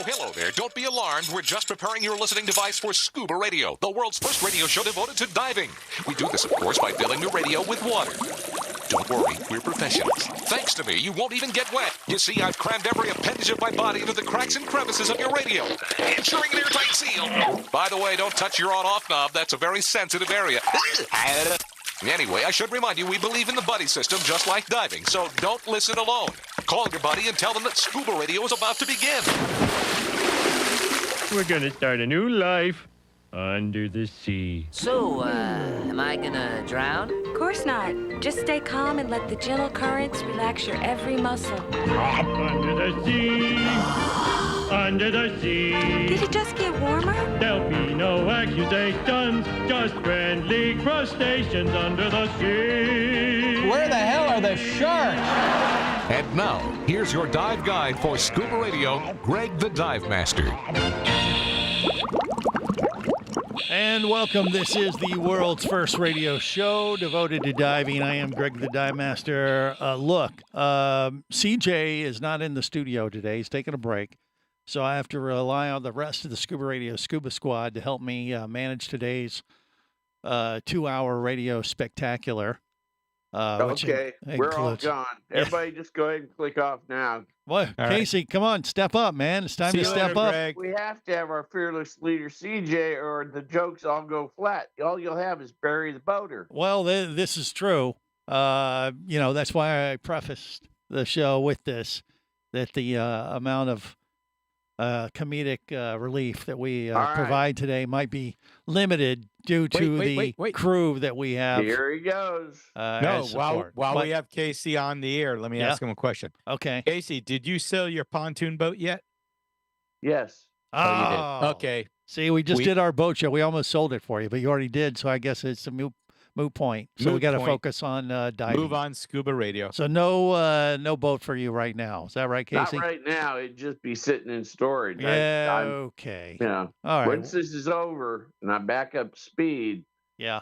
hello there. Don't be alarmed. We're just preparing your listening device for Scuba Radio, the world's first radio show devoted to diving. We do this, of course, by filling your radio with water. Don't worry, we're professionals. Thanks to me, you won't even get wet. You see, I've crammed every appendage of my body into the cracks and crevices of your radio, ensuring an airtight seal. By the way, don't touch your on-off knob. That's a very sensitive area. Anyway, I should remind you, we believe in the buddy system just like diving, so don't listen alone. Call your buddy and tell them that Scuba Radio is about to begin. We're gonna start a new life under the sea. So, am I gonna drown? Of course not. Just stay calm and let the gentle currents relax your every muscle. Under the sea, under the sea. Did it just get warmer? There'll be no accusations, just friendly crustaceans under the sea. Where the hell are the sharks? And now, here's your dive guide for Scuba Radio, Greg the Dive Master. And welcome. This is the world's first radio show devoted to diving. I am Greg the Dive Master. CJ is not in the studio today. He's taking a break. So I have to rely on the rest of the Scuba Radio Scuba Squad to help me manage today's 2-hour radio spectacular. Okay, we're all gone. Everybody just go ahead and click off now. Well, Casey, right. Come on, step up, man. It's time to step up. Greg. We have to have our fearless leader, CJ, or the jokes all go flat. All you'll have is Barry the boater. Well, this is true. That's why I prefaced the show with this, that the amount of comedic relief that we provide today might be limited due to the crew that we have. Here he goes. While we have Casey on the air, let me ask him a question. Okay. Casey, did you sell your pontoon boat yet? Yes. Oh, you did. Okay. See, we did our boat show. We almost sold it for you, but you already did, so I guess it's a moot point. So we got to focus on diving. Move on, Scuba Radio. So no boat for you right now. Is that right, Casey? Not right now. It'd just be sitting in storage. Yeah. Okay. Yeah. All right. Once this is over and I back up speed,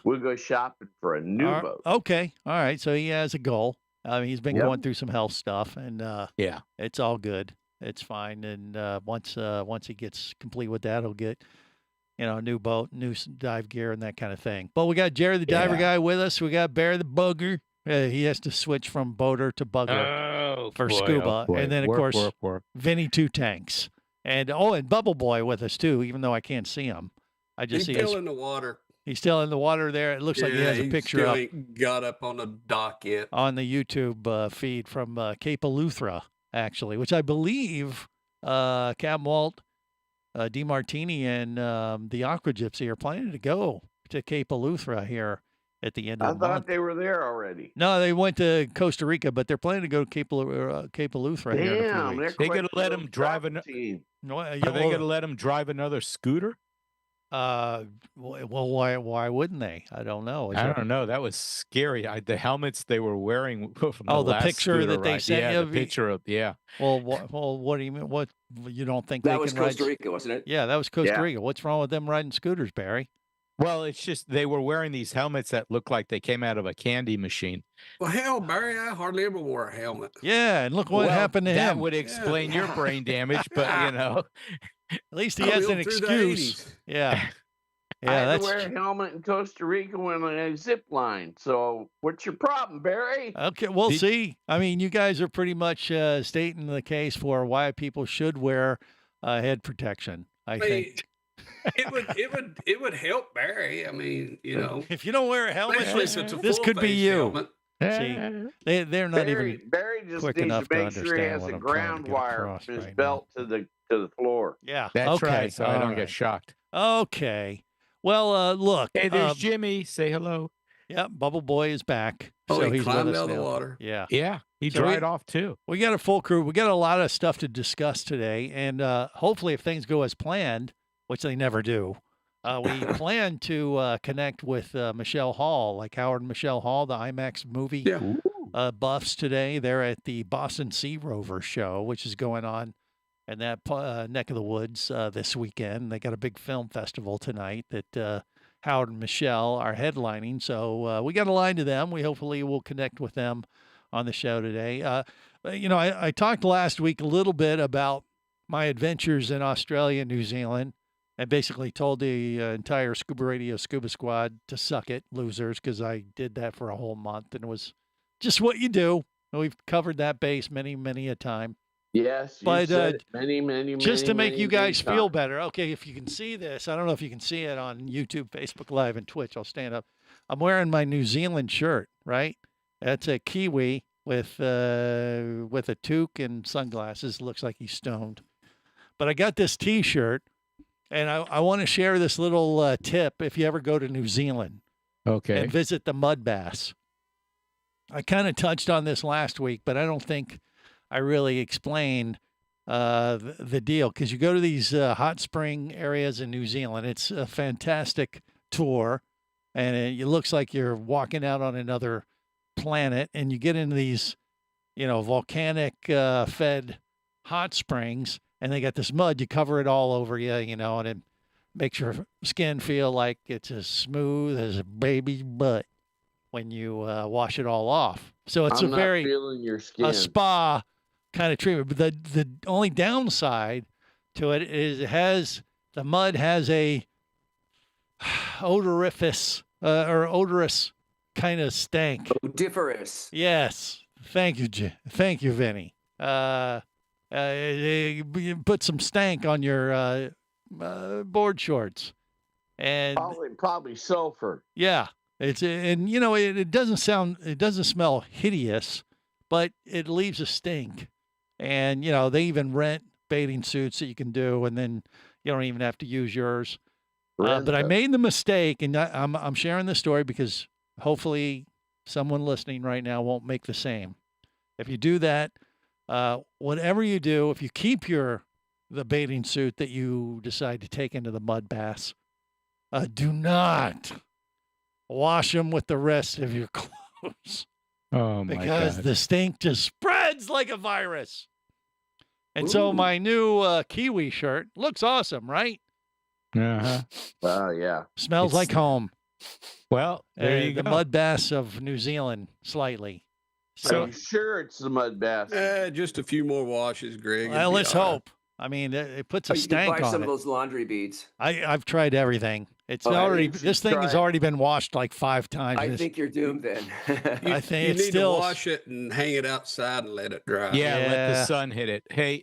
we'll go shopping for a new boat. Okay. All right. So he has a goal. He's been going through some health stuff, and it's all good. It's fine. And once he gets complete with that, he'll get a new boat, new dive gear, and that kind of thing. But we got Jerry the diver guy with us. We got Barry the bugger. He has to switch from boater to bugger for scuba. And then, of course, Vinny Two Tanks. And Bubble Boy with us, too, even though I can't see him. I just see He's still in the water. He's still in the water there. It looks like he has a picture up. Ain't got up on the dock yet. On the YouTube feed from Cape Eleuthera, actually, which I believe Captain Walt, DeMartini, and the Aqua Gypsy are planning to go to Cape Eleuthera here at the end of the month. I thought they were there already. No, they went to Costa Rica, but they're planning to go to Cape Eleuthera here in a few weeks. They going to let him drive another? Are they going to let him drive another scooter? Well, why wouldn't they? I don't know. I don't know. That was scary. The helmets they were wearing from the picture that they sent you. The picture of Well, what do you mean? What, you don't think that was Costa Rica, wasn't it? Yeah, that was Costa Rica. What's wrong with them riding scooters, Barry? Well, it's just they were wearing these helmets that looked like they came out of a candy machine. Well, hell, Barry, I hardly ever wore a helmet. Yeah, and look what happened to him. That would explain your brain damage, but at least he has an excuse. Yeah. I had to wear a helmet in Costa Rica when I zip line. So what's your problem, Barry? Okay, we'll see. I mean, you guys are pretty much stating the case for why people should wear head protection. I think it would help Barry. I mean, if you don't wear a helmet, this could be you. See, they're not even Barry just quick needs enough to make sure he has a ground wire from his belt to the floor. Yeah, that's right. So I don't get shocked. Okay. Well, look. Hey, there's Jimmy. Say hello. Yeah, Bubble Boy is back. So he's climbed with us out of now. the water. Yeah. Yeah, he dried off too. We got a full crew. We got a lot of stuff to discuss today, and hopefully, if things go as planned, which they never do, we plan to connect with Michelle Hall, like Howard and Michelle Hall, the IMAX movie buffs today. They're at the Boston Sea Rover show, which is going on in that neck of the woods this weekend. They got a big film festival tonight that Howard and Michelle are headlining. So we got a line to them. We hopefully will connect with them on the show today. I talked last week a little bit about my adventures in Australia and New Zealand, and basically told the entire Scuba Radio Scuba Squad to suck it, losers, because I did that for a whole month, and it was just what you do. We've covered that base many, many a time. Yes, you But said it many, just to make many, you guys many feel times. better, okay, if you can see this, I don't know if you can see it on YouTube, Facebook Live, and Twitch. I'll stand up. I'm wearing my New Zealand shirt, right? That's a Kiwi with a toque and sunglasses. Looks like he's stoned. But I got this T-shirt, and I want to share this little tip if you ever go to New Zealand Okay. and visit the mud baths. I kind of touched on this last week, but I don't think I really explained the deal, because you go to these hot spring areas in New Zealand. It's a fantastic tour, and it looks like you're walking out on another planet, and you get into these, volcanic fed hot springs, and they got this mud. You cover it all over you, and it makes your skin feel like it's as smooth as a baby's butt when you wash it all off. So it's I'm a not very feeling your skin. a spa kind of treatment. But the only downside to it is the mud has a odorous kind of stank. Odiferous. Yes. Thank you, thank you, Vinny. You put some stank on your board shorts, and Probably sulfur. yeah, it doesn't smell hideous, but it leaves a stink. And they even rent bathing suits that you can do, and then you don't even have to use yours. But I made the mistake, and I'm sharing this story because hopefully someone listening right now won't make the same. If you do that, whatever you do, if you keep the bathing suit that you decide to take into the mud baths, do not wash them with the rest of your clothes. Oh my Because God. the stink just spreads like a virus. And so my new Kiwi shirt looks awesome, right? Uh-huh. Yeah. Smells like home. Well, there you The go. mud baths of New Zealand, slightly. So you sure it's the mud bath? Just a few more washes, Greg. Well, let's hope. I mean, it puts a You can stank buy on some it. of those laundry beads. I've tried everything. It's Oh, already you should this thing has try it. already been washed like 5 times. I It's- think you're doomed then. I think you it's need still to wash it and hang it outside and let it dry. Yeah, let Yeah. the sun hit it. Hey,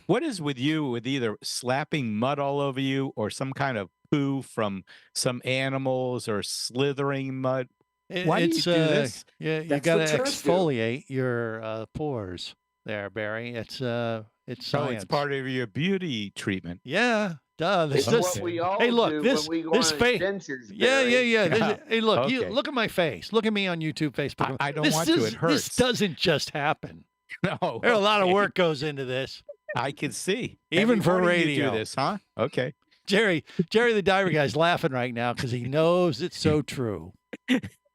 what is with you with either slapping mud all over you or some kind of poo from some animals or slithering mud? Why do you it's do this? Yeah, you That's got to what tourists do. exfoliate your pores there, Barry. It's science. Oh, it's part of your beauty treatment. Yeah, duh. It's This, what we all hey, look, do this when we go this on face. adventures. Yeah. Barry. Hey, look, you Okay. look at my face. Look at me on YouTube, Facebook. I don't This want to. It This hurts. doesn't just happen. No, There's a lot of okay. work goes into this. I can see. Even Every for morning you radio. do this, huh? Okay. Jerry the diver guy's laughing right now because he knows it's so true.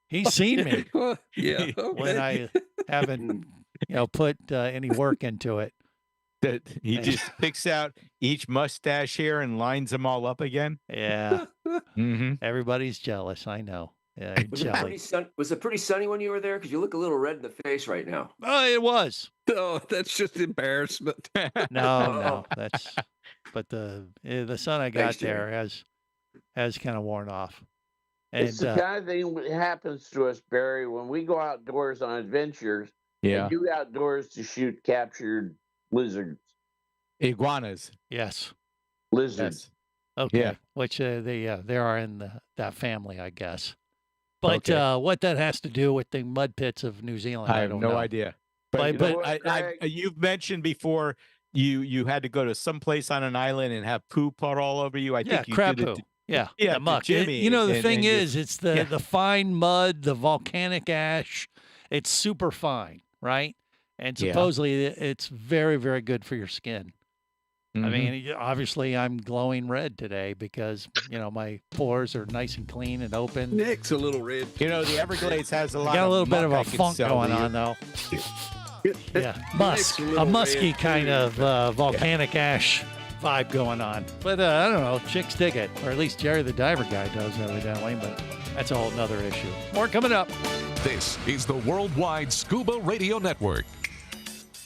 He's seen me Well, yeah. when okay. I haven't, put any work into it. That he just picks out each mustache hair and lines them all up again. Yeah, Mm-hmm. everybody's jealous. I know. Yeah, jelly. Was it pretty sunny when you were there? Because you look a little red in the face right now. Oh, it was. Oh, that's just embarrassment. No, that's. But the sun I got Thanks, Jerry. there has kind of worn off. And It's the kind of thing that happens to us, Barry, when we go outdoors on adventures. Yeah. And do outdoors to shoot captured lizards. Iguanas. yes, Lizards. okay. Yeah. Which they are in that family, I guess. But Okay. what that has to do with the mud pits of New Zealand, I I have don't no know. idea. But- You know But what, Greg? you've mentioned before you had to go to some place on an island and have poop all over you. I Yeah, think you crap did poo. it. Yeah, Yeah, the to muck. Jimmy The and- thing and your- is, it's the yeah. the fine mud, the volcanic ash. It's super fine, right? And Yeah. supposedly it's very, very good for your skin. I Mhm. mean, obviously I'm glowing red today because, my pores are nice and clean and open. Nick's a little red. the Everglades has a I lot. got a of little bit of muck a I can funk sell going to you. on though. Yeah, Nick's musk, a little musky red, kind too. of volcanic ash vibe going on. But I don't know, chicks dig it, or at least Jerry the diver guy does evidently. But that's a whole nother issue. More coming up. This is the Worldwide Scuba Radio Network.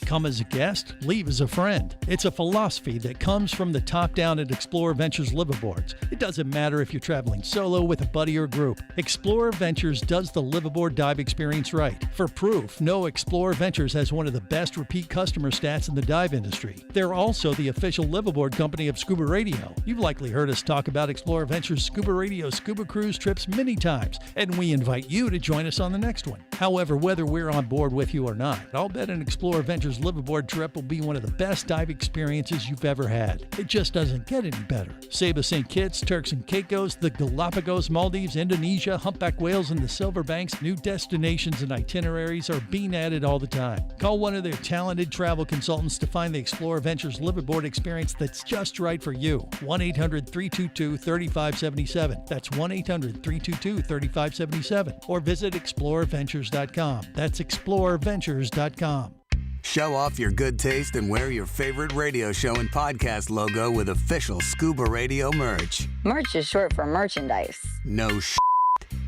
Come as a guest, leave as a friend. It's a philosophy that comes from the top down at Explorer Ventures liveaboards. It doesn't matter if you're traveling solo, with a buddy, or group. Explorer Ventures does the liveaboard dive experience right. For proof, know Explorer Ventures has one of the best repeat customer stats in the dive industry. They're also the official liveaboard company of Scuba Radio. You've likely heard us talk about Explorer Ventures Scuba Radio scuba cruise trips many times, and we invite you to join us on the next one. However, whether we're on board with you or not, I'll bet an Explorer Ventures liveaboard trip will be one of the best dive experiences you've ever had. It just doesn't get any better. Saba St. Kitts, Turks and Caicos, the Galapagos, Maldives, Indonesia, humpback whales, and the Silver Banks, new destinations and itineraries are being added all the time. Call one of their talented travel consultants to find the Explorer Ventures liveaboard experience that's just right for you. 1-800-322-3577. That's 1-800-322-3577. Or visit explorerventures.com. That's explorerventures.com. Show off your good taste and wear your favorite radio show and podcast logo with official Scuba Radio merch. Merch is short for merchandise. No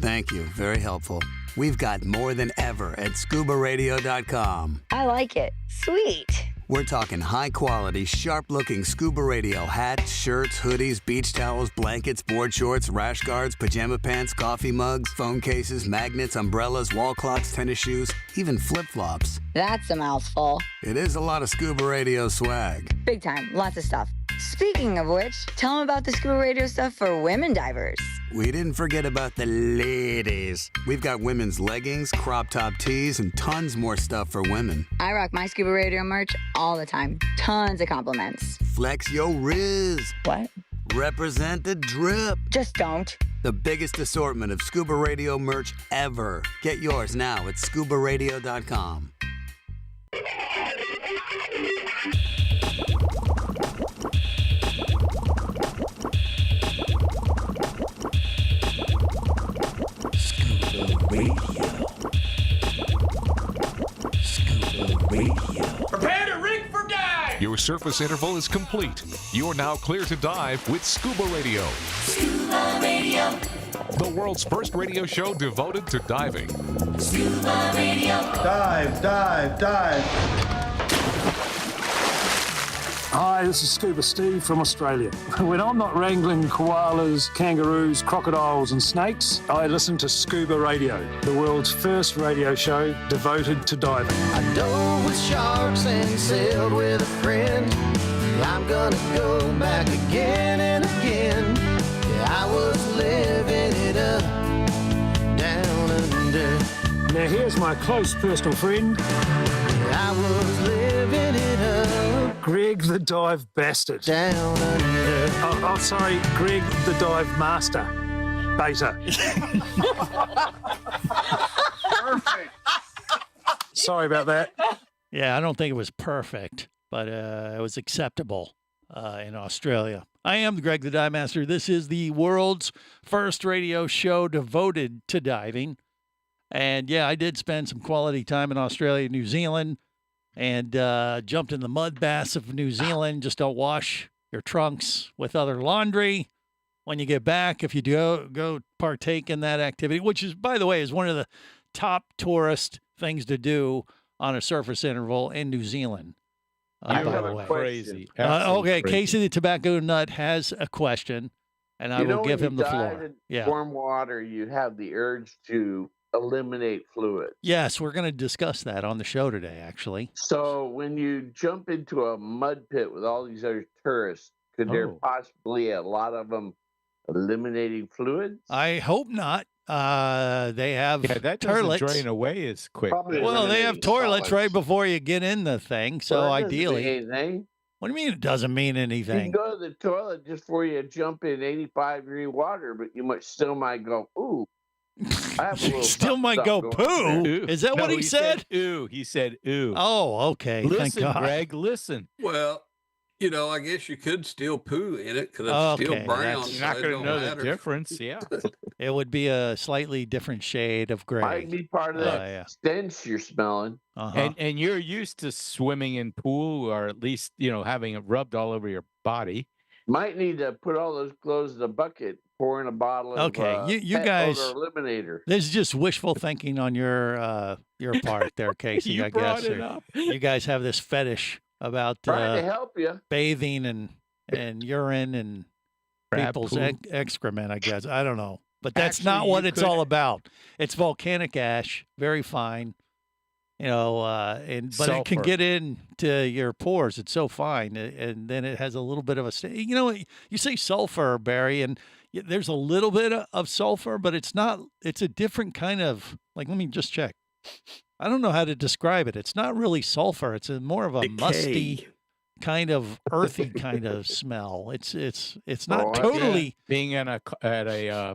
Thank you. Very helpful. We've got more than ever at ScubaRadio.com. I like it. Sweet. We're talking high-quality, sharp-looking Scuba Radio hats, shirts, hoodies, beach towels, blankets, board shorts, rash guards, pajama pants, coffee mugs, phone cases, magnets, umbrellas, wall clocks, tennis shoes, even flip-flops. That's a mouthful. It is a lot of Scuba Radio swag. Big time. Lots of stuff. Speaking of which, tell them about the Scuba Radio stuff for women divers. We didn't forget about the ladies. We've got women's leggings, crop top tees, and tons more stuff for women. I rock my Scuba Radio merch all the time. Tons of compliments. Flex yo riz. What? Represent the drip. Just don't. The biggest assortment of Scuba Radio merch ever. Get yours now at ScubaRadio.com. Scuba Radio. Prepare to rig for dive! Your surface interval is complete. You're now clear to dive with Scuba Radio. Scuba Radio. The world's first radio show devoted to diving. Scuba Radio. Dive, dive, dive. Hi, this is Scuba Steve from Australia. When I'm not wrangling koalas, kangaroos, crocodiles and snakes, I listen to Scuba Radio, the world's first radio show devoted to diving. I dove with sharks and sailed with a friend. I'm gonna go back again and again. Yeah, I was living it up down under. Now here's my close personal friend. I was living it up. Greg the Dive Bastard. Down under. Oh, sorry, Greg the Dive Master. Beta. Perfect. Sorry about that. Yeah, I don't think it was perfect, but it was acceptable in Australia. I am Greg the Dive Master. This is the world's first radio show devoted to diving. And yeah, I did spend some quality time in Australia, New Zealand, and jumped in the mud baths of New Zealand. Just don't wash your trunks with other laundry when you get back. If you go partake in that activity, which is, by the way, is one of the top tourist things to do on a surface interval in New Zealand. By the way, crazy. Okay, crazy. Casey the Tobacco Nut has a question, and I will give him the floor. In warm water, you have the urge to eliminate fluid. Yes, we're going to discuss that on the show today, actually. So when you jump into a mud pit with all these other tourists, could there possibly a lot of them eliminating fluids? I hope not. They have that toilets. doesn't drain away as quick. Well, they have toilets right before you get in the thing. So Well, that doesn't ideally, mean anything. What do you mean it doesn't mean You can anything? go to the toilet just before you jump in 85-degree water, but you still might go, ooh. I have a little Still something, might go something going on poo. there. Is that what he said? Ooh, he said ooh. Oh, okay. Thank Listen, God. Greg, listen. Well, I guess you could still poo in it because it's Okay, still brown. that's- You're not so it going to don't know matter. the difference. Yeah. It would be a slightly different shade of gray. Might be part of that yeah. stench you're smelling. Uh-huh. And you're used to swimming in pool, or at least having it rubbed all over your body. Might need to put all those clothes in a bucket, pouring a bottle of you pet guys, odor eliminator. this is just wishful thinking on your part there, Casey. You I brought guess it up. you guys have this fetish about Trying to help you. bathing and urine and Crab people's poop. excrement. I guess I don't know, but that's not Actually, what you it's could- all about. It's volcanic ash, very fine. But it can Sulfur. get into your pores. It's so fine, and then it has a little bit of a. You know, you say sulfur, Barry, and there's a little bit of sulfur, but it's not. It's a different kind of. Like, let me just check. I don't know how to describe it. It's not really sulfur. It's more of a musty, kind of earthy kind of smell. It's not totally being at a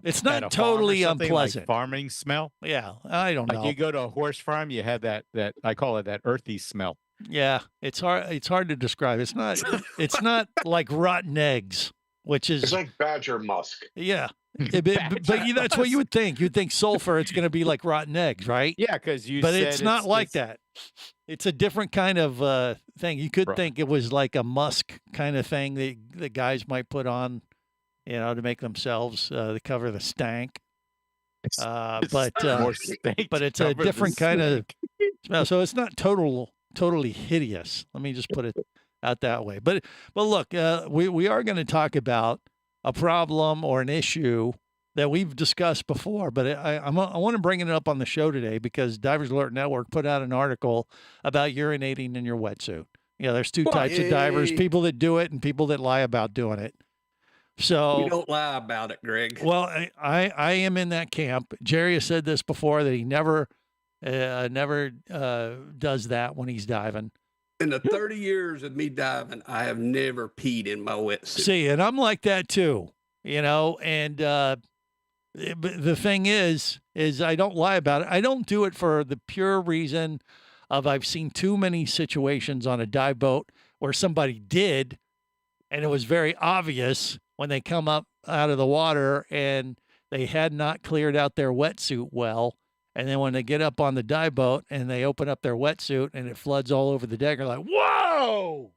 it's at not a farm or totally something, unpleasant. like farming smell. Yeah, I don't Like know. you go to a horse farm, you have that I call it that earthy smell. Yeah, it's hard to describe. It's not like rotten eggs, which is It's like badger musk. yeah. But that's what you would think. You'd think sulfur. It's going to be like rotten eggs, right? Yeah, because But it's not like that. It's a different kind of thing. You could think it was like a musk kind of thing that the guys might put on, to make themselves to cover the stank. But it's a different kind of smell. So it's not totally hideous. Let me just put it out that way. But look, we are going to talk about a problem or an issue that we've discussed before, but I want to bring it up on the show today because Divers Alert Network put out an article about urinating in your wetsuit. There's two types of divers, people that do it and people that lie about doing it. So you don't lie about it, Greg. Well, I am in that camp. Jerry has said this before that he never does that when he's diving. In the 30 years of me diving, I have never peed in my wetsuit. See, and I'm like that too, and the thing is I don't lie about it. I don't do it for the pure reason of I've seen too many situations on a dive boat where somebody did, and it was very obvious when they come up out of the water and they had not cleared out their wetsuit well. And then when they get up on the dive boat and they open up their wetsuit and it floods all over the deck, they're like, whoa,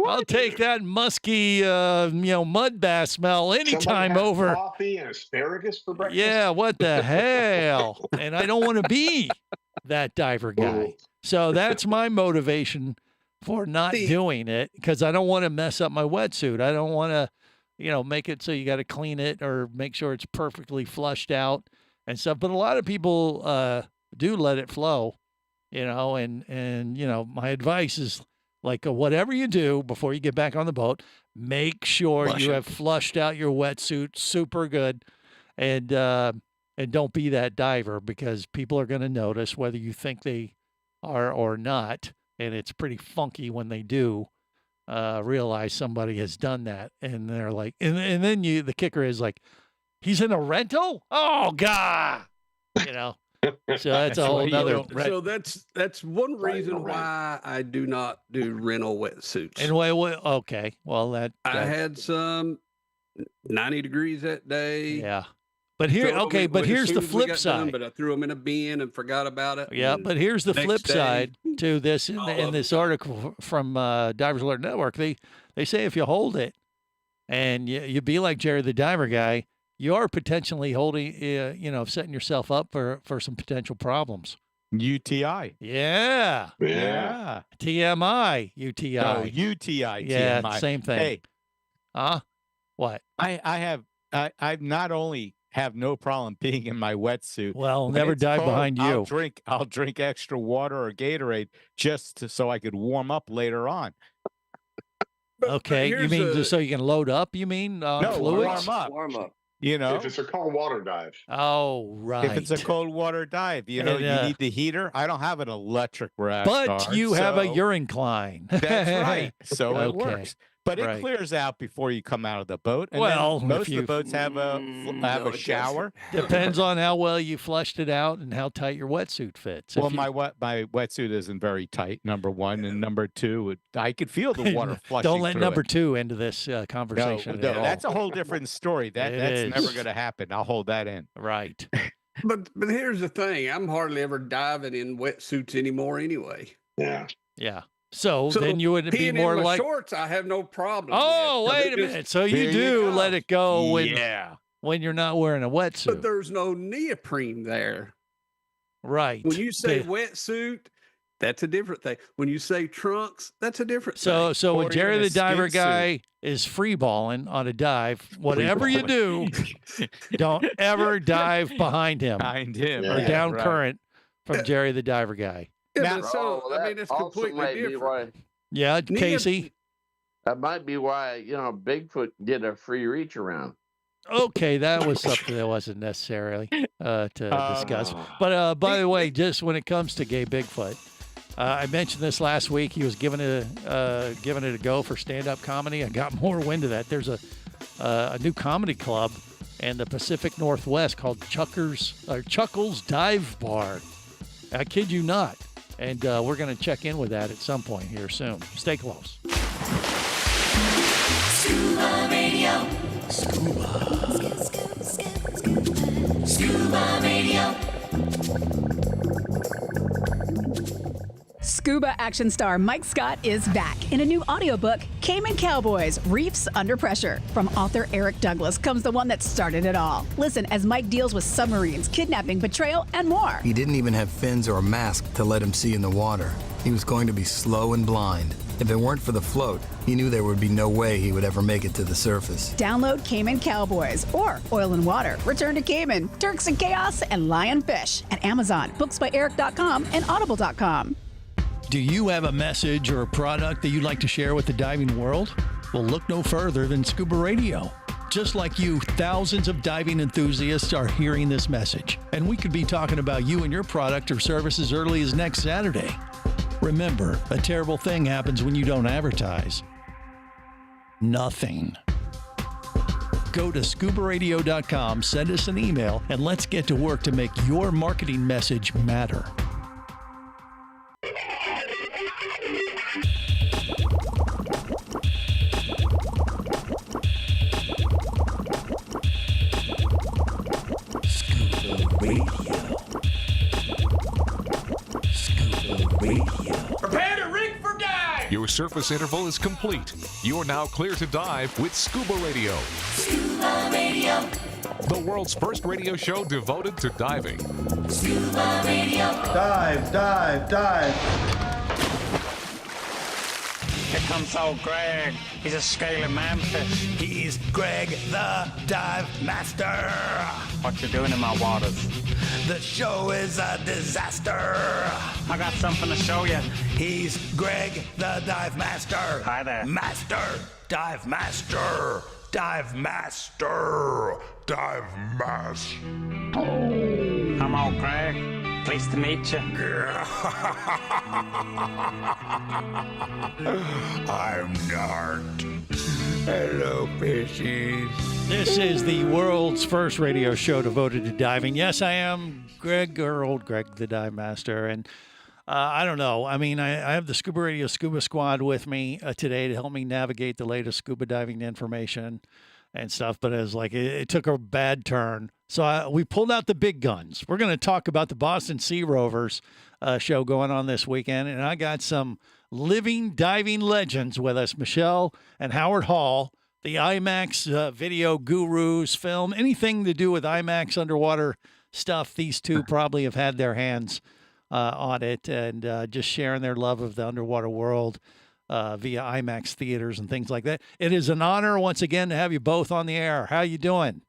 I'll take that musky, mud bath smell anytime over. Coffee and asparagus for breakfast. Yeah, what the hell? And I don't want to be that diver guy. So that's my motivation for not doing it because I don't want to mess up my wetsuit. I don't want to, make it so you got to clean it or make sure it's perfectly flushed out and stuff. But a lot of people do let it flow, and my advice is like whatever you do before you get back on the boat, make sure you have flushed out your wetsuit super good and don't be that diver because people are going to notice whether you think they are or not. And it's pretty funky when they do realize somebody has done that. And they're like, and then the kicker is like, he's in a rental? Oh, God. So that's a whole nother. So that's one reason why I do not do rental wetsuits. And okay. Well, I had some 90 degrees that day. Yeah. But here's the flip side. But I threw them in a bin and forgot about it. Yeah, but here's the flip side to this in this article from Divers Alert Network. They say if you hold it and you be like Jerry the diver guy, you are potentially holding, setting yourself up for some potential problems. UTI. Yeah. TMI, UTI. Oh, UTI. Yeah, TMI. same thing. Hey, what? I not only have no problem being in my wetsuit. Well, never dive behind you. I'll drink extra water or Gatorade so I could warm up later on. Okay, you mean just so you can load up? You mean fluids? Warm up. If it's a cold water dive. Oh, right. If it's a cold water dive, you need the heater. I don't have an electric rash but guard, you have a urine cline. That's right. So it Okay. works. But it clears out before you come out of the boat. And Well, then most if of the boats have a shower. Depends on how well you flushed it out and how tight your wetsuit fits. Well, my wetsuit isn't very tight, number one. And number two, I could feel the water flushing Don't let through number it. two into this conversation. No, at all. that's a whole different story. That's is. never going to happen. I'll hold that in. Right. But here's the thing. I'm hardly ever diving in wetsuits anymore anyway. Yeah. Yeah. So then you would be more in my like shorts. I have no problem. Oh, wait a minute. So you do let it go when you're not wearing a wetsuit. But there's no neoprene there. Right. When you say wetsuit, that's a different thing. When you say trunks, that's a different thing. So when Jerry the diver guy suit is free balling on a dive, whatever you do, don't ever dive behind him. Or down current from Jerry the diver guy. Yeah, it's completely different. Yeah, Casey. That might be why, Bigfoot did a free reach around. Okay, that was something that wasn't necessarily to discuss. But by the way, just when it comes to gay Bigfoot, I mentioned this last week. He was giving it a go for stand-up comedy. I got more wind of that. There's a new comedy club in the Pacific Northwest called Chuckles Dive Bar. I kid you not. And we're going to check in with that at some point here soon. Stay close. Scuba Radio. Scuba Radio. Scuba action star Mike Scott is back in a new audiobook, Cayman Cowboys, Reefs Under Pressure. From author Eric Douglas comes the one that started it all. Listen as Mike deals with submarines, kidnapping, betrayal, and more. He didn't even have fins or a mask to let him see in the water. He was going to be slow and blind. If it weren't for the float, he knew there would be no way he would ever make it to the surface. Download Cayman Cowboys or Oil and Water, Return to Cayman, Turks and Chaos, and Lionfish at Amazon, booksbyeric.com, and audible.com. Do you have a message or a product that you'd like to share with the diving world? Well, look no further than Scuba Radio. Just like you, thousands of diving enthusiasts are hearing this message, and we could be talking about you and your product or service as early as next Saturday. Remember, a terrible thing happens when you don't advertise. Nothing. Go to ScubaRadio.com, send us an email, and let's get to work to make your marketing message matter. Prepare to rig for dive! Your surface interval is complete. You are now clear to dive with Scuba Radio. Scuba Radio. The world's first radio show devoted to diving. Scuba Radio. Dive, dive, dive. Here comes old Greg. He's a scaly manfish. He's Greg the Dive Master. What you doing in my waters? The show is a disaster. I got something to show you. He's Greg the Dive Master. Hi there. Master. Dive Master. Dive Master. Dive Master. I'm old Greg. Pleased to meet you. I'm Nart. Hello, fishies. This is the world's first radio show devoted to diving. Yes, I am Greg, or old Greg, the Dive Master. And I don't know. I mean, I have the Scuba Radio Scuba Squad with me today to help me navigate the latest scuba diving information and stuff. But it took a bad turn. So we pulled out the big guns. We're going to talk about the Boston Sea Rovers show going on this weekend. And I got some living diving legends with us, Michelle and Howard Hall, the IMAX video gurus, film, anything to do with IMAX underwater stuff. These two probably have had their hands on it and just sharing their love of the underwater world via IMAX theaters and things like that. It is an honor once again to have you both on the air. How you doing?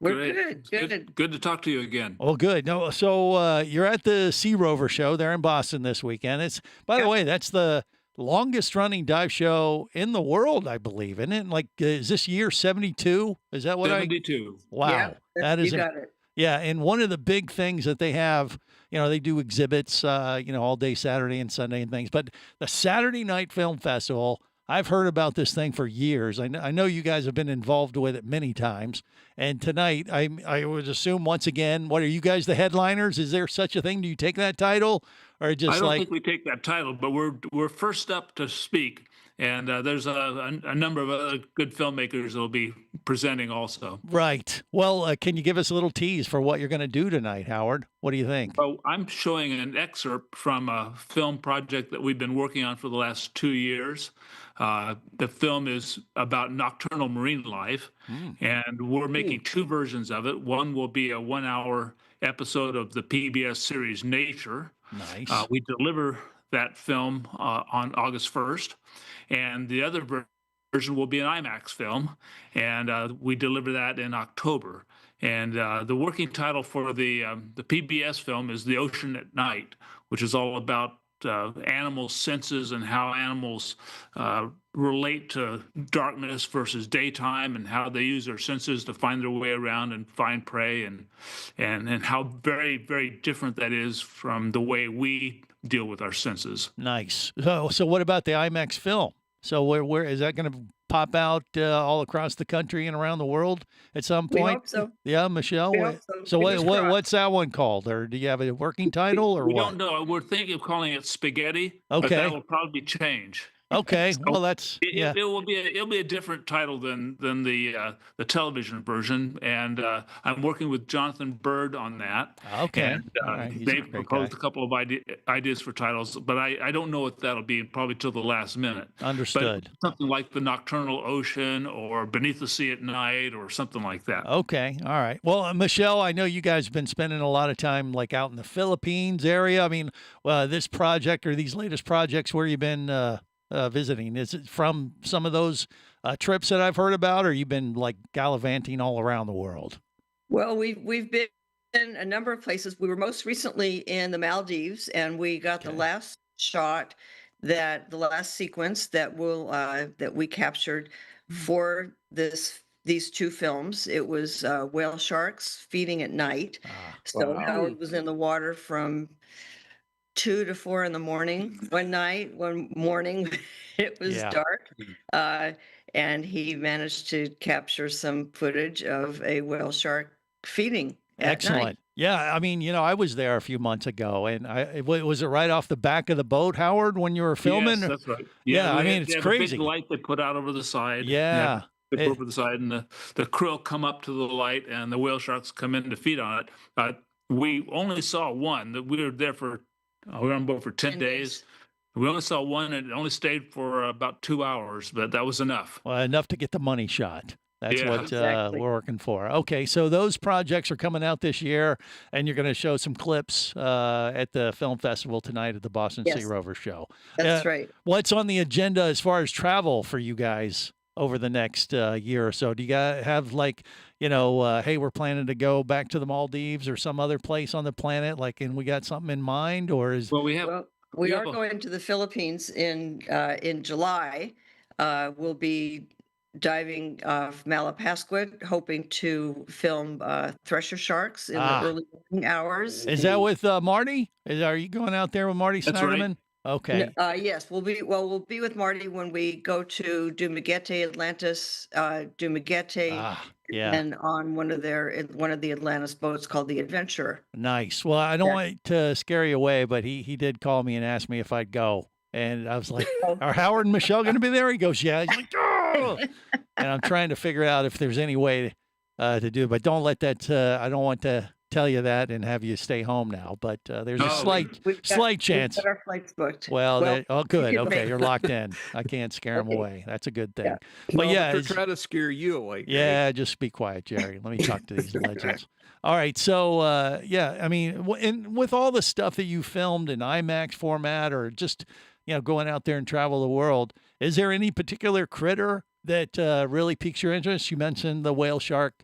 We're good. Good to talk to you again. Oh, good. No, so you're at the Sea Rover show there in Boston this weekend. It's, by the way, that's the longest running dive show in the world, I believe, isn't it? Is this year 72? Is that what 72. Wow. Yeah, that is. you got it. Yeah, and one of the big things that they have, they do exhibits, all day Saturday and Sunday and things. But the Saturday Night Film Festival, I've heard about this thing for years. I know you guys have been involved with it many times. And tonight, I would assume once again, what are you guys, the headliners? Is there such a thing? Do you take that title, or just I don't think we take that title, but we're first up to speak, And there's a number of other good filmmakers that will be presenting also. Right. Well, can you give us a little tease for what you're going to do tonight, Howard? What do you think? Well, I'm showing an excerpt from a film project that we've been working on for the last 2 years. The film is about nocturnal marine life, and we're making two versions of it. One will be a 1-hour episode of the PBS series Nature. Nice. We deliver that film on August 1st, and the other version will be an IMAX film, and we deliver that in October. And the working title for the PBS film is The Ocean at Night, which is all about animal senses and how animals relate to darkness versus daytime, and how they use their senses to find their way around and find prey, and how very, very different that is from the way we deal with our senses. Nice. So what about the IMAX film? So where is that going to pop out all across the country and around the world at some point? We hope so. Yeah, Michelle. We hope so. So Fingers crossed. what's that one called? Or do you have a working title, or we what? don't know. We're thinking of calling it Spaghetti, but Okay. that will probably change. Okay. So Well, that's yeah. it'll be a different title than the television version, and I'm working with Jonathan Bird on that. Okay. And, All right. He's a they've great proposed guy. a couple of ideas for titles, but I don't know what that'll be, probably till the last minute. Understood. But something like The Nocturnal Ocean or Beneath the Sea at Night or something like that. Okay. All right. Well, Michelle, I know you guys have been spending a lot of time like out in the Philippines area. I mean, this project or these latest projects, where you've been visiting, is it from some of those trips that I've heard about, or you've been like gallivanting all around the world? Well, we've been in a number of places. We were most recently in the Maldives, and we got the last shot, the last sequence that we captured for these two films. It was whale sharks feeding at night. So wow. Howard was in the water from 2 to 4 in the morning one morning. It was Yeah. dark, and he managed to capture some footage of a whale shark feeding at Excellent. night. Yeah, I mean, I was there a few months ago, and was it right off the back of the boat, Howard, when you were filming? Yes, that's right. Yeah, I they mean, have- it's they have crazy. A big light they put out over the side. Yeah. They put over the side, and the krill come up to the light, and the whale sharks come in to feed on it. We only saw one. That we were there for. We were on board for 10 days. We only saw one, and it only stayed for about 2 hours, but that was enough. Well, enough to get the money shot. That's Yeah. what Exactly. we're working for. Okay, so those projects are coming out this year, and you're going to show some clips at the film festival tonight at the Boston Sea Yes. Rover Show. That's right. What's on the agenda as far as travel for you guys over the next year or so? Do you guys have like, hey, we're planning to go back to the Maldives or some other place on the planet, like, and we got something in mind, or is? Well, we have. Well, we have are a- going to the Philippines in July. We'll be diving off Malapascua, hoping to film thresher sharks in the early morning hours. Is that with Marty? Are you going out there with Marty That's right. Snyderman? Okay. Yes, we'll be with Marty when we go to Dumaguete, Atlantis, Dumaguete, Yeah. and on one of the Atlantis boats called the Adventurer. Nice. Well, I don't Yeah. want to scare you away, but he did call me and ask me if I'd go. And I was like, are Howard and Michelle going to be there? He goes, yeah. He's like, oh! And I'm trying to figure out if there's any way to do it. But don't let that, I don't want to tell you that and have you stay home now. But there's a slight chance. We've got our flights booked. Well, good. you can Okay, make- you're locked in. I can't scare them Okay. away. That's a good thing. Yeah. But No, yeah, they're it's- trying to scare you away. Greg. yeah, just be quiet, Jerry. Let me talk to these legends. All right, so yeah, I mean, and with all the stuff that you filmed in IMAX format, or just going out there and travel the world, is there any particular critter that really piques your interest? You mentioned the whale shark,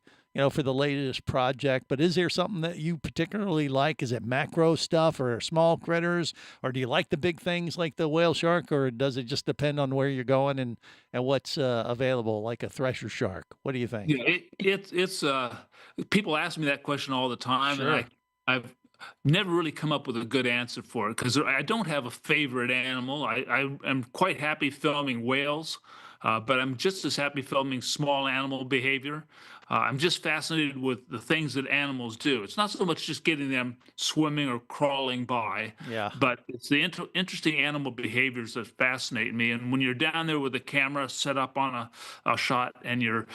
for the latest project, but is there something that you particularly like? Is it macro stuff or small critters, or do you like the big things like the whale shark, or does it just depend on where you're going and what's available, like a thresher shark? What do you think? Yeah, it's people ask me that question all the time, Sure. and I've never really come up with a good answer for it because I don't have a favorite animal. I am quite happy filming whales. but I'm just as happy filming small animal behavior. I'm just fascinated with the things that animals do. It's not so much just getting them swimming or crawling by, Yeah. but it's the interesting animal behaviors that fascinate me. And when you're down there with a camera set up on a shot and you're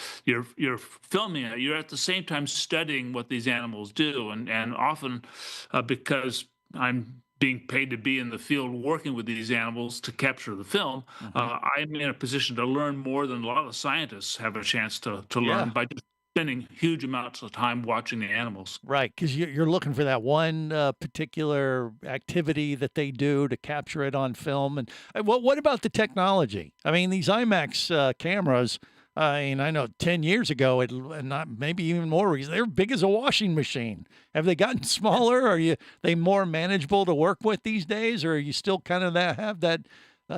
filming it, you're at the same time studying what these animals do. And often because I'm being paid to be in the field working with these animals to capture the film, I'm in a position to learn more than a lot of scientists have a chance to learn by just spending huge amounts of time watching the animals. Right, because you're looking for that one particular activity that they do to capture it on film. And what about the technology? I mean, these IMAX cameras, I know 10 years ago, and not maybe even more recent, they're big as a washing machine. Have they gotten smaller? Are they more manageable to work with these days, or are you still kind of have that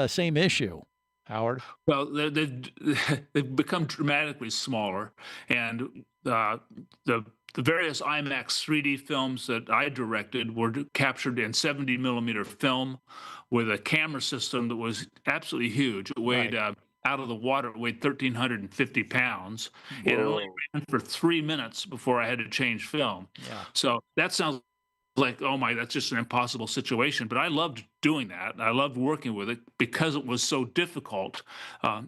same issue, Howard? Well, they've become dramatically smaller, and the various IMAX 3D films that I directed were captured in 70 millimeter film with a camera system that was absolutely huge. It weighed out of the water, it weighed 1,350 pounds, and it only ran for 3 minutes before I had to change film. Yeah. So that sounds like, oh my, that's just an impossible situation. But I loved doing that. I loved working with it because it was so difficult.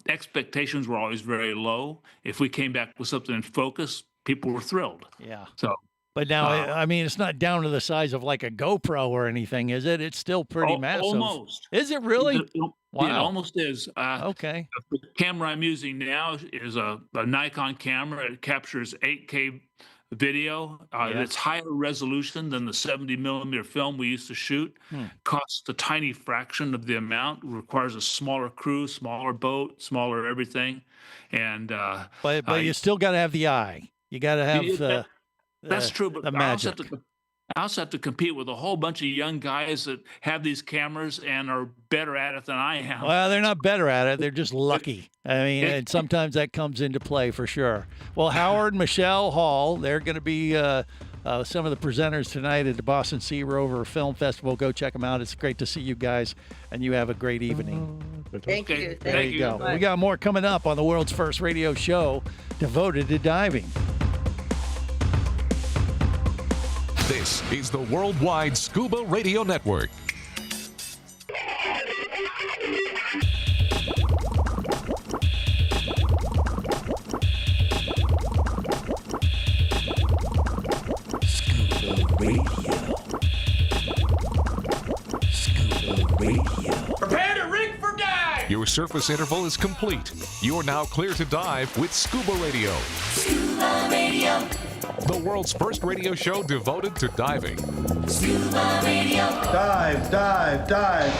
Expectations were always very low. If we came back with something in focus, people were thrilled. Yeah. So, but now, I mean, it's not down to the size of like a GoPro or anything, is it? It's still pretty massive. Almost. Is it really? Wow. It almost is. Okay. The camera I'm using now is a Nikon camera. It captures 8K video. It's higher resolution than the 70 millimeter film we used to shoot. Costs a tiny fraction of the amount. Requires a smaller crew, smaller boat, smaller everything. And but you still got to have the eye. You got to have that's true. But the magic. I also have to compete with a whole bunch of young guys that have these cameras and are better at it than I am. Well, they're not better at it. They're just lucky. I mean, and sometimes that comes into play for sure. Well, Howard, Michelle Hall, they're going to be some of the presenters tonight at the Boston Sea Rover Film Festival. Go check them out. It's great to see you guys, and you have a great evening. Thank you. There you go. We got more coming up on the world's first radio show devoted to diving. This is the Worldwide Scuba Radio Network. Scuba Radio. Scuba Radio. Prepare to rig for dive! Your surface interval is complete. You are now clear to dive with Scuba Radio. Scuba Radio. The world's first radio show devoted to diving. Scuba Radio. Dive, dive, dive.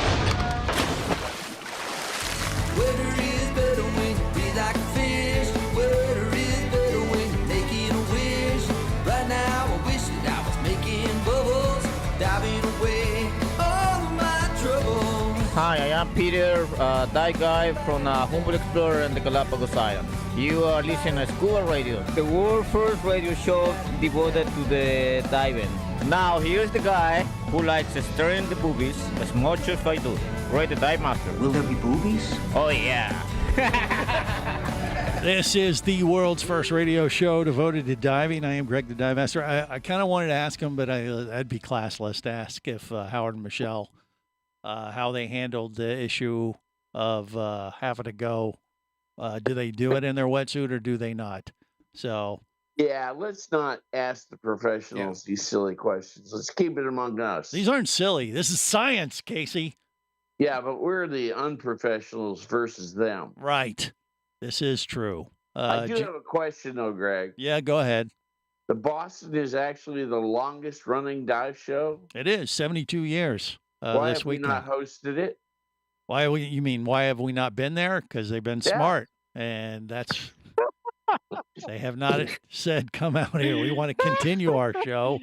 Water is better when you breathe like a fish. Water is better when you're making a wish. Right now I wish that I was making bubbles, diving away all of my troubles. Hi, I am Peter, dive guy from Humboldt Explorer and the Galapagos Islands. You are listening to Scuba Radio, the world's first radio show devoted to the diving. Now, here's the guy who likes stirring the boobies as much as I do. Right, the Dive Master. Will there be boobies? Oh, yeah. This is the world's first radio show devoted to diving. I am Greg, the Dive Master. I kind of wanted to ask him, but I'd be classless to ask if Howard and Michelle, how they handled the issue of having to go. Do they do it in their wetsuit or do they not? So, yeah, let's not ask the professionals these silly questions. Let's keep it among us. These aren't silly. This is science, Casey. Yeah, but we're the unprofessionals versus them. Right. This is true. I do have a question, though, Greg. Yeah, go ahead. The Boston is actually the longest running dive show? It is, 72 years. Why this have we not hosted it? Why have we not been there? Because they've been smart, and that's they have not said come out here. We want to continue our show,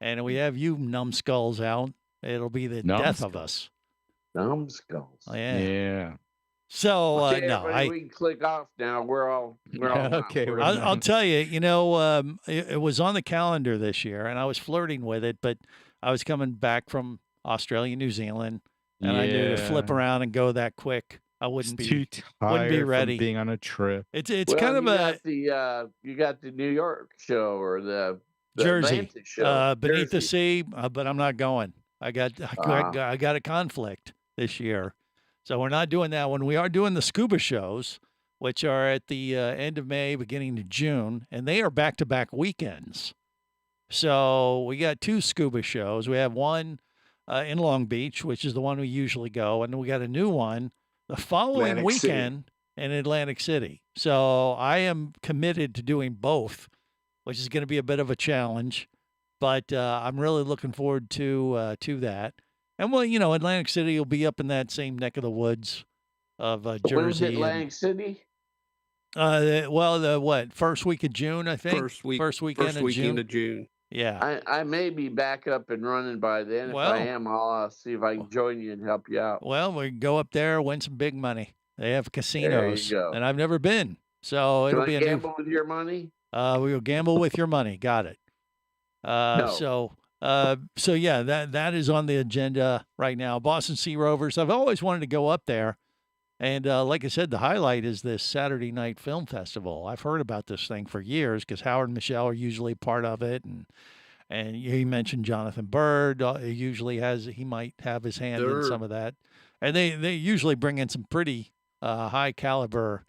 and we have you numbskulls out. It'll be the death of us. Numbskulls. Oh, yeah. Yeah. So we can click off now. We're all okay. I'll tell you. It was on the calendar this year, and I was flirting with it, but I was coming back from Australia, New Zealand. And I knew to flip around and go that quick I wouldn't Too be wouldn't be tired ready. from being on a trip. It's kind of you got the New York show or the Jersey, Atlanta show. Beneath the Jersey. Sea, but I'm not going. I got a conflict this year, so we're not doing that one. We are doing the scuba shows, which are at the end of May, beginning of June, and they are back-to-back weekends. So we got 2 scuba shows. We have one in Long Beach, which is the one we usually go, and we got a new one the following Atlantic weekend in Atlantic City. So I am committed to doing both, which is going to be a bit of a challenge, but I'm really looking forward to that. And well, Atlantic City will be up in that same neck of the woods of Jersey. Where's Atlantic City? First week of June, I think. First weekend of June. Yeah. I may be back up and running by then. Well- if I am, I'll see if I can join you and help you out. Well, we can go up there, win some big money. They have casinos, go. and I've never been, so Can it'll I be a gamble with your money? We will gamble with your money. Got it. No. So yeah, that is on the agenda right now. Boston Sea Rovers. I've always wanted to go up there, and like I said, the highlight is this Saturday night film festival. I've heard about this thing for years because Howard and Michelle are usually part of it, and you mentioned Jonathan Bird. He might have his hand in some of that, and they usually bring in some pretty high caliber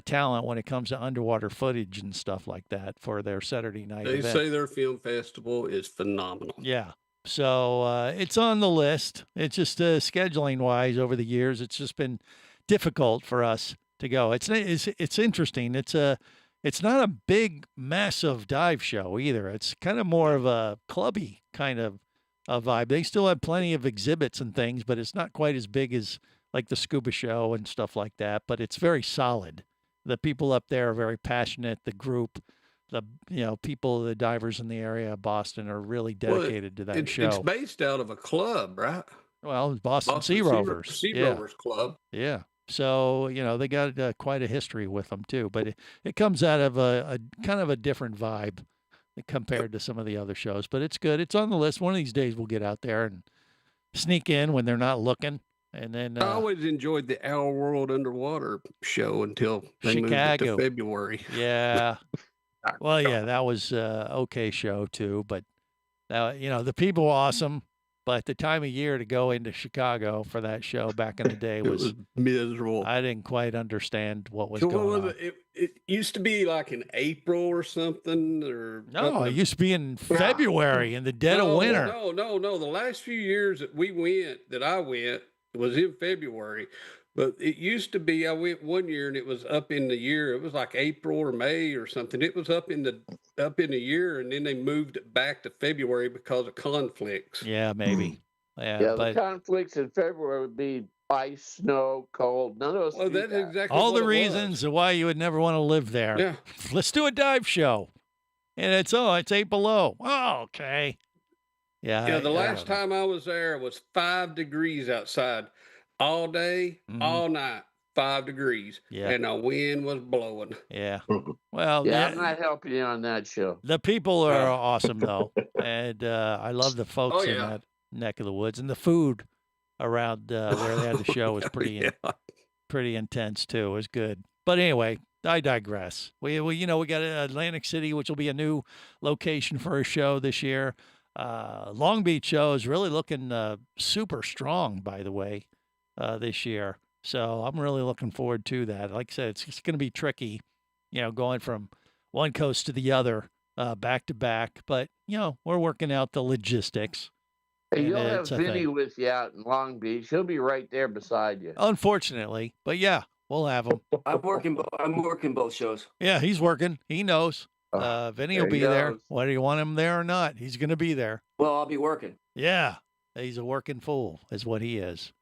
talent when it comes to underwater footage and stuff like that for their Saturday night They event. say their film festival is phenomenal. Yeah. So it's on the list. It's just scheduling wise over the years, it's just been difficult for us to go. It's interesting. It's not a big, massive dive show either. It's kind of more of a clubby kind of a vibe. They still have plenty of exhibits and things, but it's not quite as big as like the scuba show and stuff like that. But it's very solid. The people up there are very passionate. The group, the divers in the area of Boston are really dedicated to that show. It's based out of a club, right? Well, it's Boston Sea Rovers. Sea Rovers Club. Yeah. So, they got quite a history with them too, but it comes out of a kind of a different vibe compared to some of the other shows, but it's good. It's on the list. One of these days we'll get out there and sneak in when they're not looking. And then I always enjoyed the Our World Underwater show until they Chicago. moved it to February. Yeah. Well, yeah, that was okay show too, but the people were awesome. But the time of year to go into Chicago for that show back in the day was miserable. I didn't quite understand what was going on. It used to be like in April or something, or no, it used to be in February in the dead of winter. No. The last few years that I went, it was in February. But it used to be, I went one year and it was up in the year. It was like April or May or something. It was up in the year, and then they moved it back to February because of conflicts. Yeah, maybe. The conflicts in February would be ice, snow, cold. None of us. Well, that's exactly all what the it reasons why you would never want to live there. Yeah. Let's do a dive show, and it's 8 below. Oh, okay. Yeah. The last time I was there it was 5 degrees outside. All day, all night, 5 degrees. Yeah. And the wind was blowing. Yeah. Well, I'm not helping you on that show. The people are awesome, though. And I love the folks in that neck of the woods. And the food around where they had the show was pretty intense, too. It was good. But anyway, I digress. We got Atlantic City, which will be a new location for a show this year. Long Beach show is really looking super strong, by the way. This year. So I'm really looking forward to that. Like I said, it's going to be tricky, going from one coast to the other, back to back. But, we're working out the logistics. Hey, you'll have Vinny with you out in Long Beach. He'll be right there beside you. Unfortunately. But, yeah, we'll have him. I'm working both shows. Yeah, he's working. He knows. Vinny will be there. Whether you want him there or not, he's going to be there. Well, I'll be working. Yeah, he's a working fool is what he is.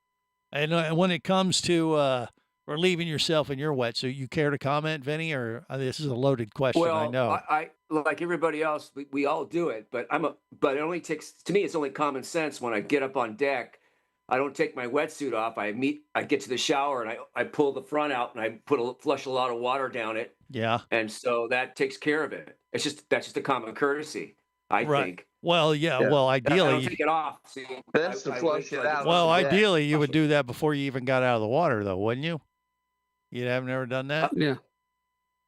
And when it comes to relieving yourself in your wetsuit, you care to comment, Vinny, or this is a loaded question? Well, I know. I like everybody else, we all do it, but it only takes, to me, it's only common sense. When I get up on deck, I don't take my wetsuit off. I get to the shower and I pull the front out and I flush a lot of water down it. Yeah. And so that takes care of it. That's just a common courtesy, I think. Well, yeah. Well, ideally, I don't take it off. See, Best to flush it out. Well, ideally, you would do that before you even got out of the water, though, wouldn't you? You have never done that? Yeah.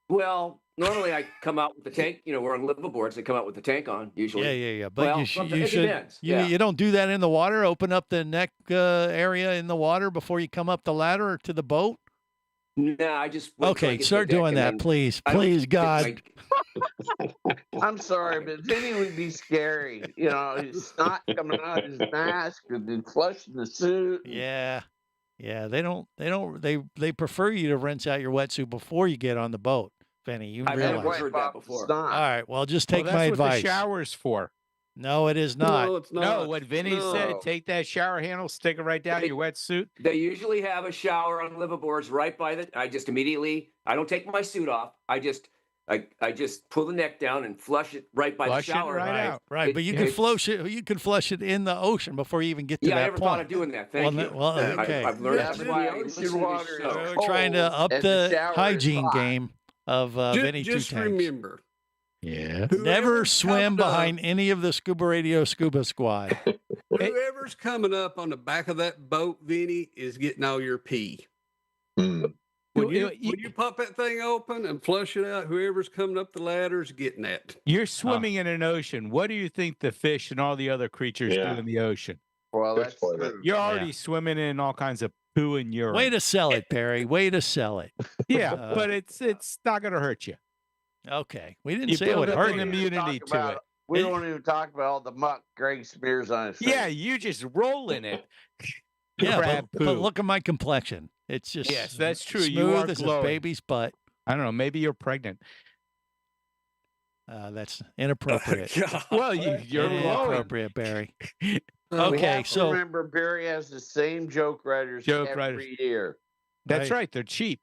Well, normally I come out with the tank. We're on liveaboards. They come out with the tank on usually. Yeah. But Well, you should. depends. You don't do that in the water. Open up the neck area in the water before you come up the ladder to the boat. No, I just wait till I Okay. get to Start the deck doing and that, then please, I don't please, stick God. I'm sorry, but Vinny would be scary. His snot coming out of his mask and then flushing the suit. Yeah. They prefer you to rinse out your wetsuit before you get on the boat, Vinny. You I've never realize. heard that before. All right. Well, just take that's my what advice. the shower's for. No, it is not. No, it's not. No, what Vinny said, take that shower handle, stick it right down your wetsuit. They usually have a shower on liveaboards right by the. I just immediately. I don't take my suit off. I just pull the neck down and flush it right by the shower. Right. But you can flush it. You can flush it in the ocean before you even get to that I never point. thought of doing that. Thank you. Well, okay. I've learned that's why I listen to water this is show. We're trying to up the hygiene hot. game of Vinny Two Just Tanks. remember, Yeah. Never swim coming up- behind any of the Scuba Radio Scuba Squad. whoever's coming up on the back of that boat, Vinny, is getting all your pee. When you pop that thing open and flush it out, whoever's coming up the ladder is getting that. You're swimming in an ocean. What do you think the fish and all the other creatures do in the ocean? Well, that's You're already swimming in all kinds of poo and urine. Way to sell it, Perry. Way to sell it. Yeah, but it's not going to hurt you. Okay. We didn't You say it would build up hurt an you. immunity to it. We don't even talk about all the muck Greg smears on his face. Yeah, you just roll in it. Yeah, Crab but poo. look at my complexion. It's just Yes, that's true. Smooth You are as a glowing. baby's butt. I don't know. Maybe you're pregnant. That's inappropriate. Well, you're glowing. inappropriate, Barry. We Okay, have to so remember Barry has the same joke writers every year. That's right. They're cheap.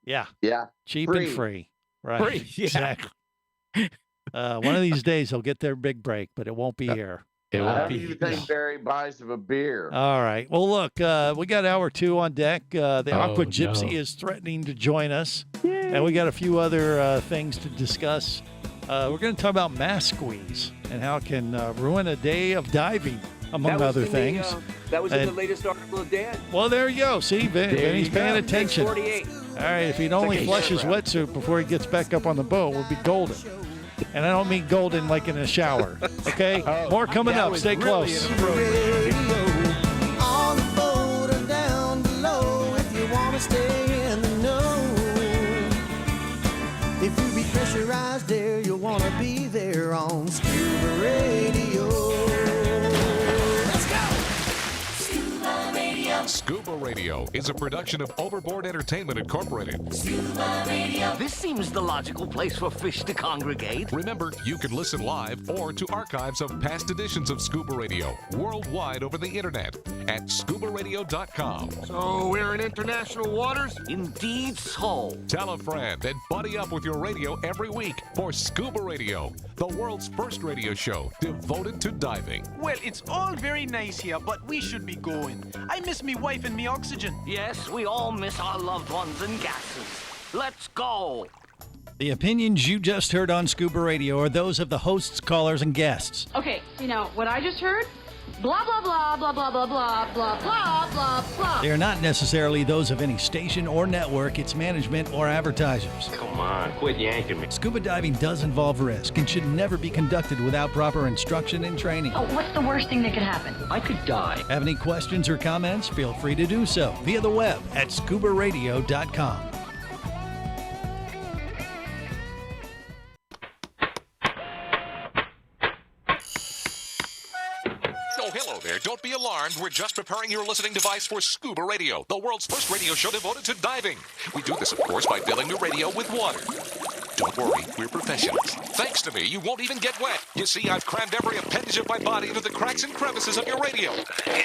Yeah, Yeah. cheap Free. and free. Right. Free, yeah. Exactly. One of these days they'll get their big break, but it won't be here. It How won't do be. you think Barry buys of a beer? All right. Well, look, we got hour 2 on deck. The Aqua Gypsy no. is threatening to join us, and we got a few other things to discuss. We're going to talk about mask squeeze and how it can ruin a day of diving, among other things. That was in the latest article of Dan. Well, there you go. See, Vinny's paying attention. 48. All right, if he'd only flush his wetsuit before he gets back up on the boat, we'll be golden. And I don't mean golden like in a shower. Okay? More coming up. Stay close. On the boat or down below, if you want to stay in the know. If you be pressurized there, you'll want to be there on Scuba Radio. Let's go! Scuba Radio. Scuba Radio is a production of Overboard Entertainment Incorporated. Scuba Radio. This seems the logical place for fish to congregate. Remember, you can listen live or to archives of past editions of Scuba Radio worldwide over the internet at ScubaRadio.com. So we're in international waters? Indeed so. Tell a friend and buddy up with your radio every week for Scuba Radio, the world's first radio show devoted to diving. Well, it's all very nice here, but we should be going. I miss me wife and me oxygen. Yes, we all miss our loved ones and gases. Let's go. The opinions you just heard on Scuba Radio are those of the hosts, callers, and guests. Okay, what I just heard? Blah, blah, blah, blah, blah, blah, blah, blah, blah, blah, blah. They are not necessarily those of any station or network, its management, or advertisers. Come on, quit yanking me. Scuba diving does involve risk and should never be conducted without proper instruction and training. Oh, what's the worst thing that could happen? I could die. Have any questions or comments? Feel free to do so via the web at ScubaRadio.com. Oh, hello there. Don't be alarmed. We're just preparing your listening device for Scuba Radio, the world's first radio show devoted to diving. We do this, of course, by filling the radio with water. Don't worry, we're professionals. Thanks to me, you won't even get wet. You see, I've crammed every appendage of my body into the cracks and crevices of your radio,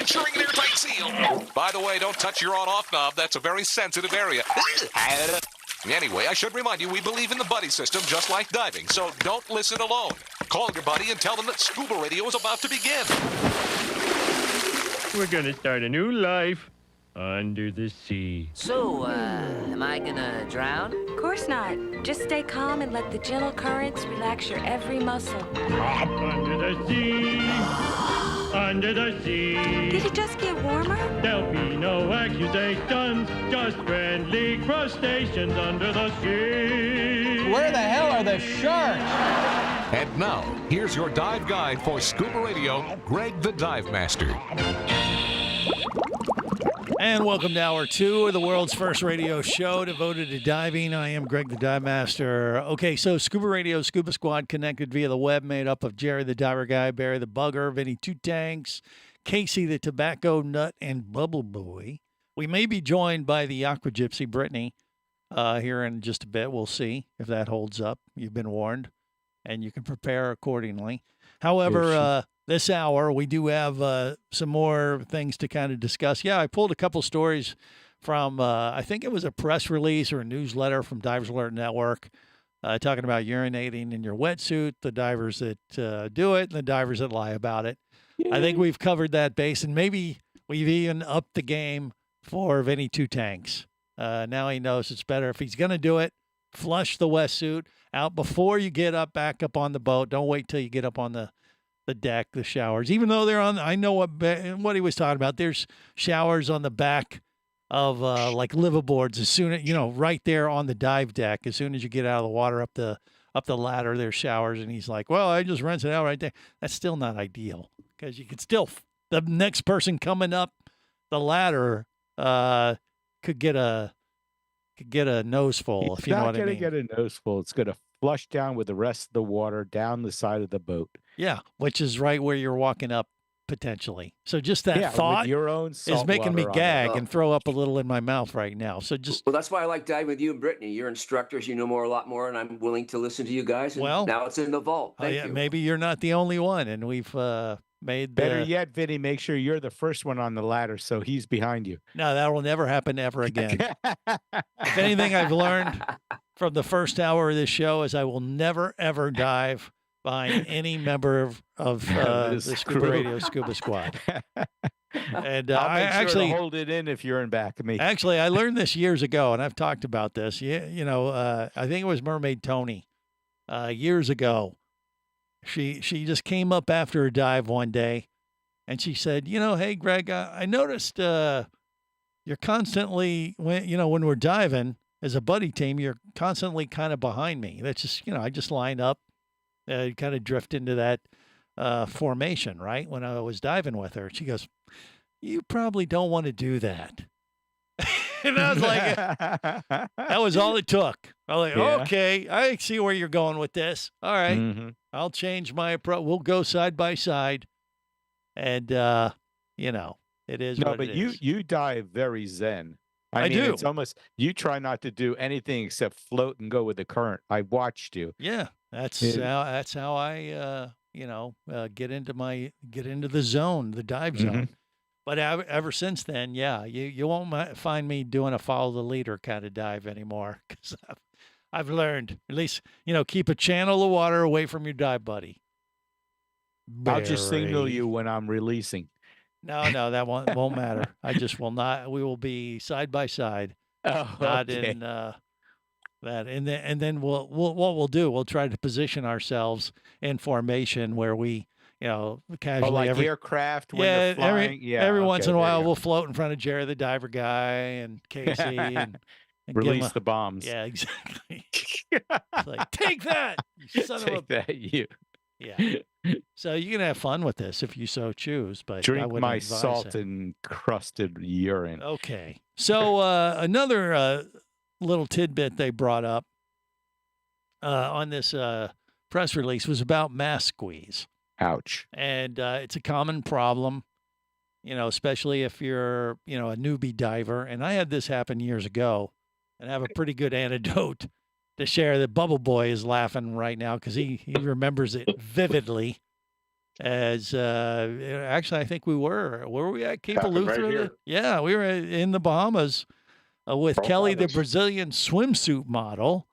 ensuring an airtight seal. By the way, don't touch your on-off knob. That's a very sensitive area. Anyway, I should remind you, we believe in the buddy system just like diving, so don't listen alone. Call your buddy and tell them that Scuba Radio is about to begin. We're gonna start a new life under the sea. So, am I gonna drown? Of course not. Just stay calm and let the gentle currents relax your every muscle. Under the sea. under the sea. Did it just get warmer? There'll be no accusations, just friendly crustaceans under the sea. Where the hell are the sharks? And now, here's your dive guide for Scuba Radio, Greg the Dive Master. And welcome to Hour 2 of the world's first radio show devoted to diving. I am Greg the Dive Master. Okay, so Scuba Radio, Scuba Squad connected via the web, made up of Jerry the Diver Guy, Barry the Bugger, Vinny Two Tanks, Casey the Tobacco Nut, and Bubble Boy. We may be joined by the Aqua Gypsy, Brittany, here in just a bit. We'll see if that holds up. You've been warned, and you can prepare accordingly. However, this hour, we do have some more things to kind of discuss. Yeah, I pulled a couple stories from, I think it was a press release or a newsletter from Divers Alert Network talking about urinating in your wetsuit, the divers that do it, and the divers that lie about it. Yay. I think we've covered that base, and maybe we've even upped the game for Vinny Two Tanks. Now he knows it's better if he's going to do it, flush the wetsuit out before you get back up on the boat. Don't wait till you get up on the deck, the showers, even though they're on, I know what he was talking about. There's showers on the back of like liveaboards as soon as, right there on the dive deck. As soon as you get out of the water up the ladder, there's showers. And he's like, well, I just rinse it out right there. That's still not ideal because you could still, the next person coming up the ladder could get a nose full, if you know what I mean. It's not going to get a nose full. It's going to flush down with the rest of the water down the side of the boat. Yeah, which is right where you're walking up potentially. So just that thought your own is making me gag and throw up a little in my mouth right now. So well, that's why I like diving with you and Brittany. You're instructors, you know a lot more, and I'm willing to listen to you guys. And now it's in the vault. Thank you. Maybe you're not the only one, and we've made better yet, Vinny. Make sure you're the first one on the ladder, so he's behind you. No, that will never happen ever again. If anything I've learned from the first hour of this show is I will never ever dive behind any member of the Scuba Radio Scuba Squad. And I'll make sure to hold it in if you're in back of me. Actually, I learned this years ago, and I've talked about this. I think it was Mermaid Tony years ago. She just came up after a dive one day, and she said, hey, Greg, I noticed you're constantly, when we're diving as a buddy team, you're constantly kind of behind me. That's just, I just line up. Kind of drift into that formation, right? When I was diving with her, she goes, "You probably don't want to do that." And I was like, that was all it took. I was like, okay, I see where you're going with this. All right, I'll change my approach. We'll go side by side, and it is. No, what but it is. you dive very zen. I mean, do. It's almost, you try not to do anything except float and go with the current. I watched you. Yeah, that's how I get into the zone, the dive zone. But ever since then, you won't find me doing a follow the leader kind of dive anymore because I've learned, at least, keep a channel of water away from your dive buddy. I'll just signal you when I'm releasing. No, that won't matter. I just will not. We will be side by side, not in that. And then what we'll do, we'll try to position ourselves in formation where we, casually like aircraft when you're flying. Every once in a while we'll float in front of Jerry the Diver Guy and Casey and release the bombs. Yeah, exactly. It's like, take that, you son of a. You. Yeah. So you can have fun with this if you so choose, but drink my salt and crusted urine. Okay. So another little tidbit they brought up on this press release was about mask squeeze. Ouch. And it's a common problem, especially if you're, a newbie diver. And I had this happen years ago, and I have a pretty good anecdote to share that Bubble Boy is laughing right now because he remembers it vividly. As actually, I think we were we at Cape Eleuthera? Yeah, we were in the Bahamas with Kelly, the Brazilian swimsuit model,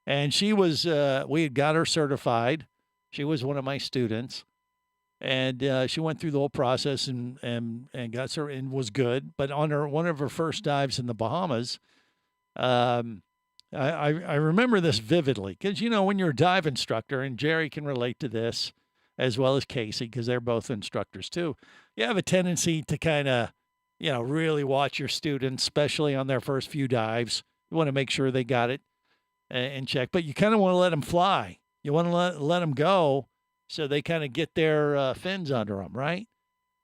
and she was. We had got her certified. She was one of my students, and she went through the whole process and got her and was good. But on one of her first dives in the Bahamas, I remember this vividly because when you're a dive instructor, and Jerry can relate to this. as well as Casey, because they're both instructors too. You have a tendency to kind of, really watch your students, especially on their first few dives. You want to make sure they got it in check, but you kind of want to let them fly. You want to let them go so they kind of get their fins under them, right?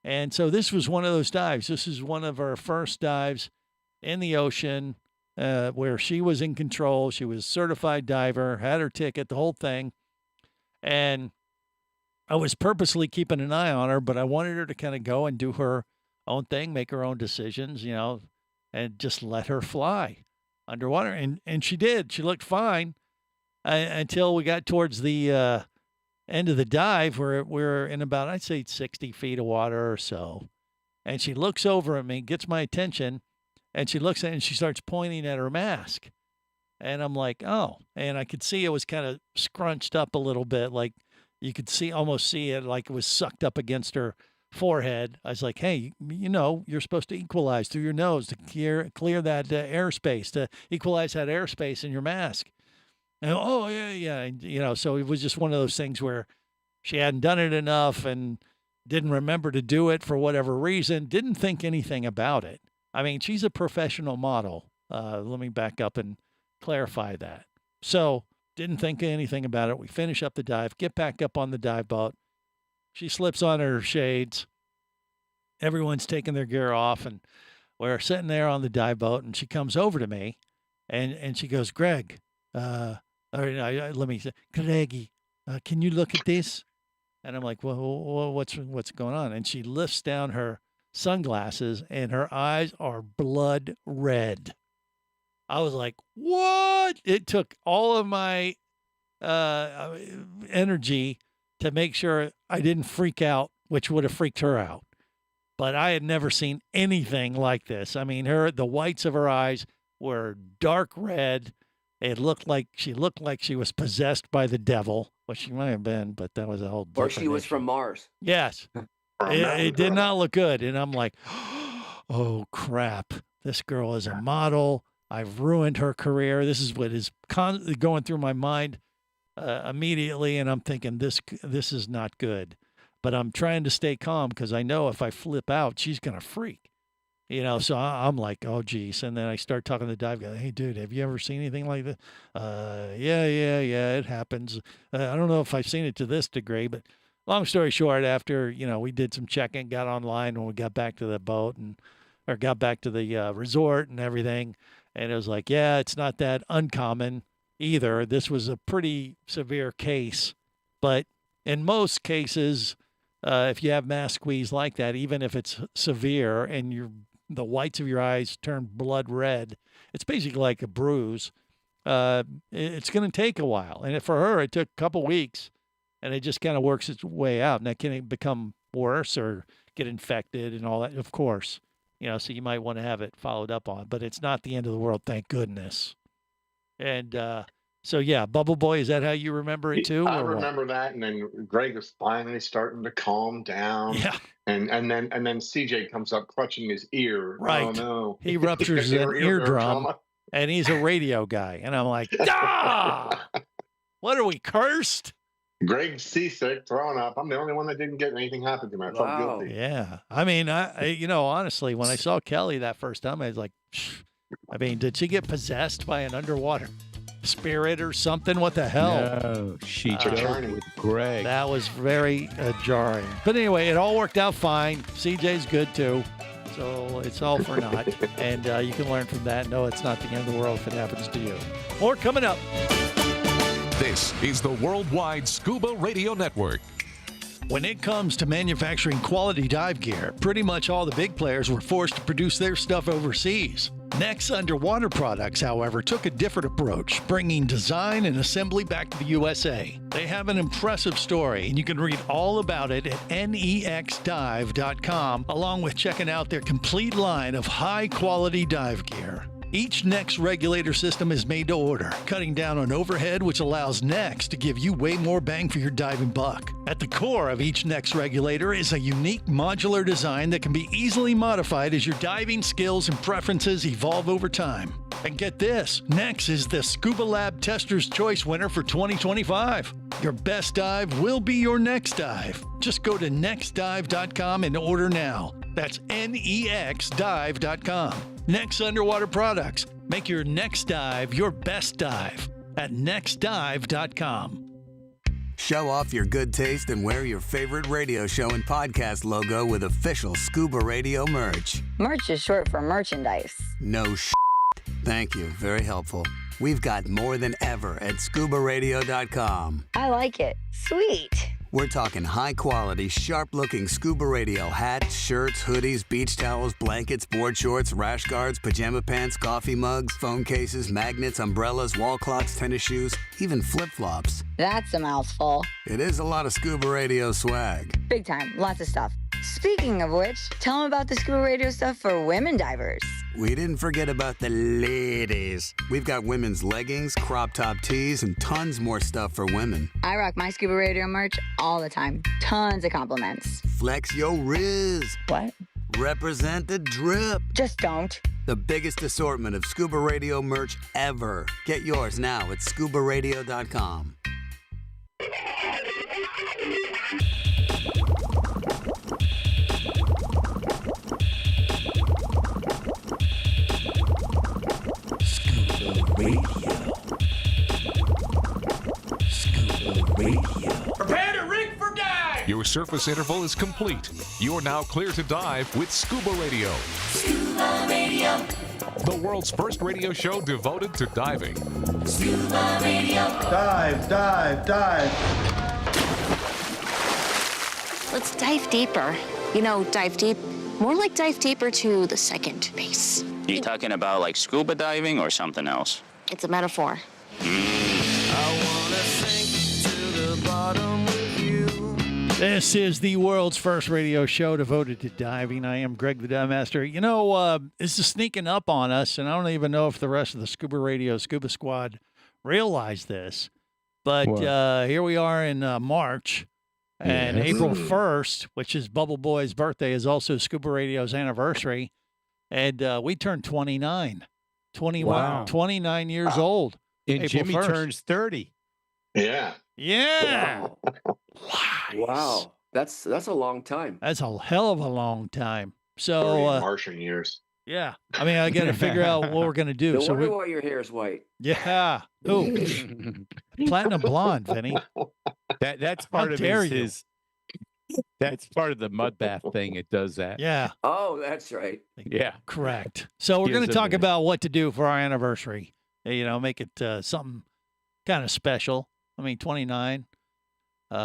And so this was one of those dives. This is one of our first dives in the ocean where she was in control. She was a certified diver, had her ticket, the whole thing. And I was purposely keeping an eye on her, but I wanted her to kind of go and do her own thing, make her own decisions, and just let her fly underwater. And she did. She looked fine until we got towards the end of the dive where we're in about, I'd say 60 feet of water or so. And she looks over at me, gets my attention, and she looks at it and she starts pointing at her mask. And I'm like, oh. And I could see it was kind of scrunched up a little bit. Like you could almost see it like it was sucked up against her forehead. I was like, hey, you're supposed to equalize through your nose to clear that airspace, to equalize that airspace in your mask. And, oh, yeah. So it was just one of those things where she hadn't done it enough and didn't remember to do it for whatever reason, didn't think anything about it. I mean, she's a professional model. Let me back up and clarify that. So didn't think anything about it. We finish up the dive, get back up on the dive boat. She slips on her shades. Everyone's taking their gear off, and we're sitting there on the dive boat, and she comes over to me, and she goes, Greg, let me say, Greggy, can you look at this? And I'm like, well, what's going on? And she lifts down her sunglasses, and her eyes are blood red. I was like, what? It took all of my energy to make sure I didn't freak out, which would have freaked her out. But I had never seen anything like this. I mean, the whites of her eyes were dark red. It looked like she was possessed by the devil, which she might have been, but that was a whole different Or she was issue. from Mars. Yes. It did not look good. And I'm like, oh, crap. This girl is a model. I've ruined her career. This is what is going through my mind immediately. And I'm thinking, this is not good. But I'm trying to stay calm because I know if I flip out, she's going to freak. So I'm like, oh, geez. And then I start talking to the dive guy. Hey, dude, have you ever seen anything like this? Yeah, it happens. I don't know if I've seen it to this degree, but long story short, after, we did some checking, got online when we got back to the boat or got back to the resort and everything. And it was like, yeah, it's not that uncommon either. This was a pretty severe case. But in most cases, if you have mask squeeze like that, even if it's severe and the whites of your eyes turn blood red, it's basically like a bruise. It's going to take a while. And for her, it took a couple weeks, and it just kind of works its way out. And that can become worse or get infected and all that, of course. So you might want to have it followed up on. But it's not the end of the world, thank goodness. And so, yeah, Bubble Boy, is that how you remember it too? I remember that, and then Greg was finally starting to calm down. Yeah. And then CJ comes up clutching his ear. Right. Oh, no. He ruptures an eardrum, and he's a radio guy. And I'm like, what are we, cursed? Greg's seasick, throwing up. I'm the only one that didn't get anything happen to me. I felt guilty. Yeah. I mean, I honestly, when I saw Kelly that first time, I was like, did she get possessed by an underwater spirit or something? What the hell? No, she joined with Greg. That was very jarring. But anyway, it all worked out fine. CJ's good too. So it's all for naught. And you can learn from that. No, it's not the end of the world if it happens to you. More coming up. This is the Worldwide Scuba Radio Network. When it comes to manufacturing quality dive gear, pretty much all the big players were forced to produce their stuff overseas. Nex Underwater Products, however, took a different approach, bringing design and assembly back to the USA. They have an impressive story, and you can read all about it at nexdive.com, along with checking out their complete line of high-quality dive gear. Each Nex regulator system is made to order, cutting down on overhead, which allows Nex to give you way more bang for your diving buck. At the core of each Nex regulator is a unique modular design that can be easily modified as your diving skills and preferences evolve over time. And get this, Nex is the Scuba Lab Tester's Choice winner for 2025. Your best dive will be your next dive. Just go to nextdive.com and order now. That's NEXdive.com. Next Underwater Products. Make your next dive your best dive at nextdive.com. Show off your good taste and wear your favorite radio show and podcast logo with official Scuba Radio merch. Merch is short for merchandise. No Thank you. Very helpful. We've got more than ever at ScubaRadio.com. I like it. Sweet. We're talking high-quality, sharp-looking Scuba Radio hats, shirts, hoodies, beach towels, blankets, board shorts, rash guards, pajama pants, coffee mugs, phone cases, magnets, umbrellas, wall clocks, tennis shoes, even flip-flops. That's a mouthful. It is a lot of Scuba Radio swag. Big time. Lots of stuff. Speaking of which, tell them about the Scuba Radio stuff for women divers. We didn't forget about the ladies. We've got women's leggings, crop top tees, and tons more stuff for women. I rock my Scuba Radio merch all the time. Tons of compliments. Flex your riz. What? Represent the drip. Just don't. The biggest assortment of Scuba Radio merch ever. Get yours now at ScubaRadio.com. Scuba Radio. Prepare to rig for dive! Your surface interval is complete. You're now clear to dive with Scuba Radio. Scuba Radio. The world's first radio show devoted to diving. Scuba Radio. Dive, dive, dive. Let's dive deeper. You know, dive deep. More like dive deeper to the second base. You talking about like scuba diving or something else? It's a metaphor. This is the world's first radio show devoted to diving. I am Greg the Dive Master. You know, this is sneaking up on us, and I don't even know if the rest of the Scuba Radio Scuba Squad realize this. But here we are in March, and April 1st, which is Bubble Boy's birthday, is also Scuba Radio's anniversary. And we turned 29. 29 years old. And April Jimmy 1st. turns 30. Yeah. Yeah. Wow. That's a long time. That's a hell of a long time. 30 So, Martian years. yeah. I mean, I got to figure out what we're going to do. No So wonder we, why your hair is white. yeah. Ooh. Platinum blonde, Vinny. That's part of dare his that's part of the mud bath thing. It does that. Yeah. Oh, that's right. Yeah. Correct. So we're Gives going to them talk the- about what to do for our anniversary. You know, make it something kind of special. I mean, 29.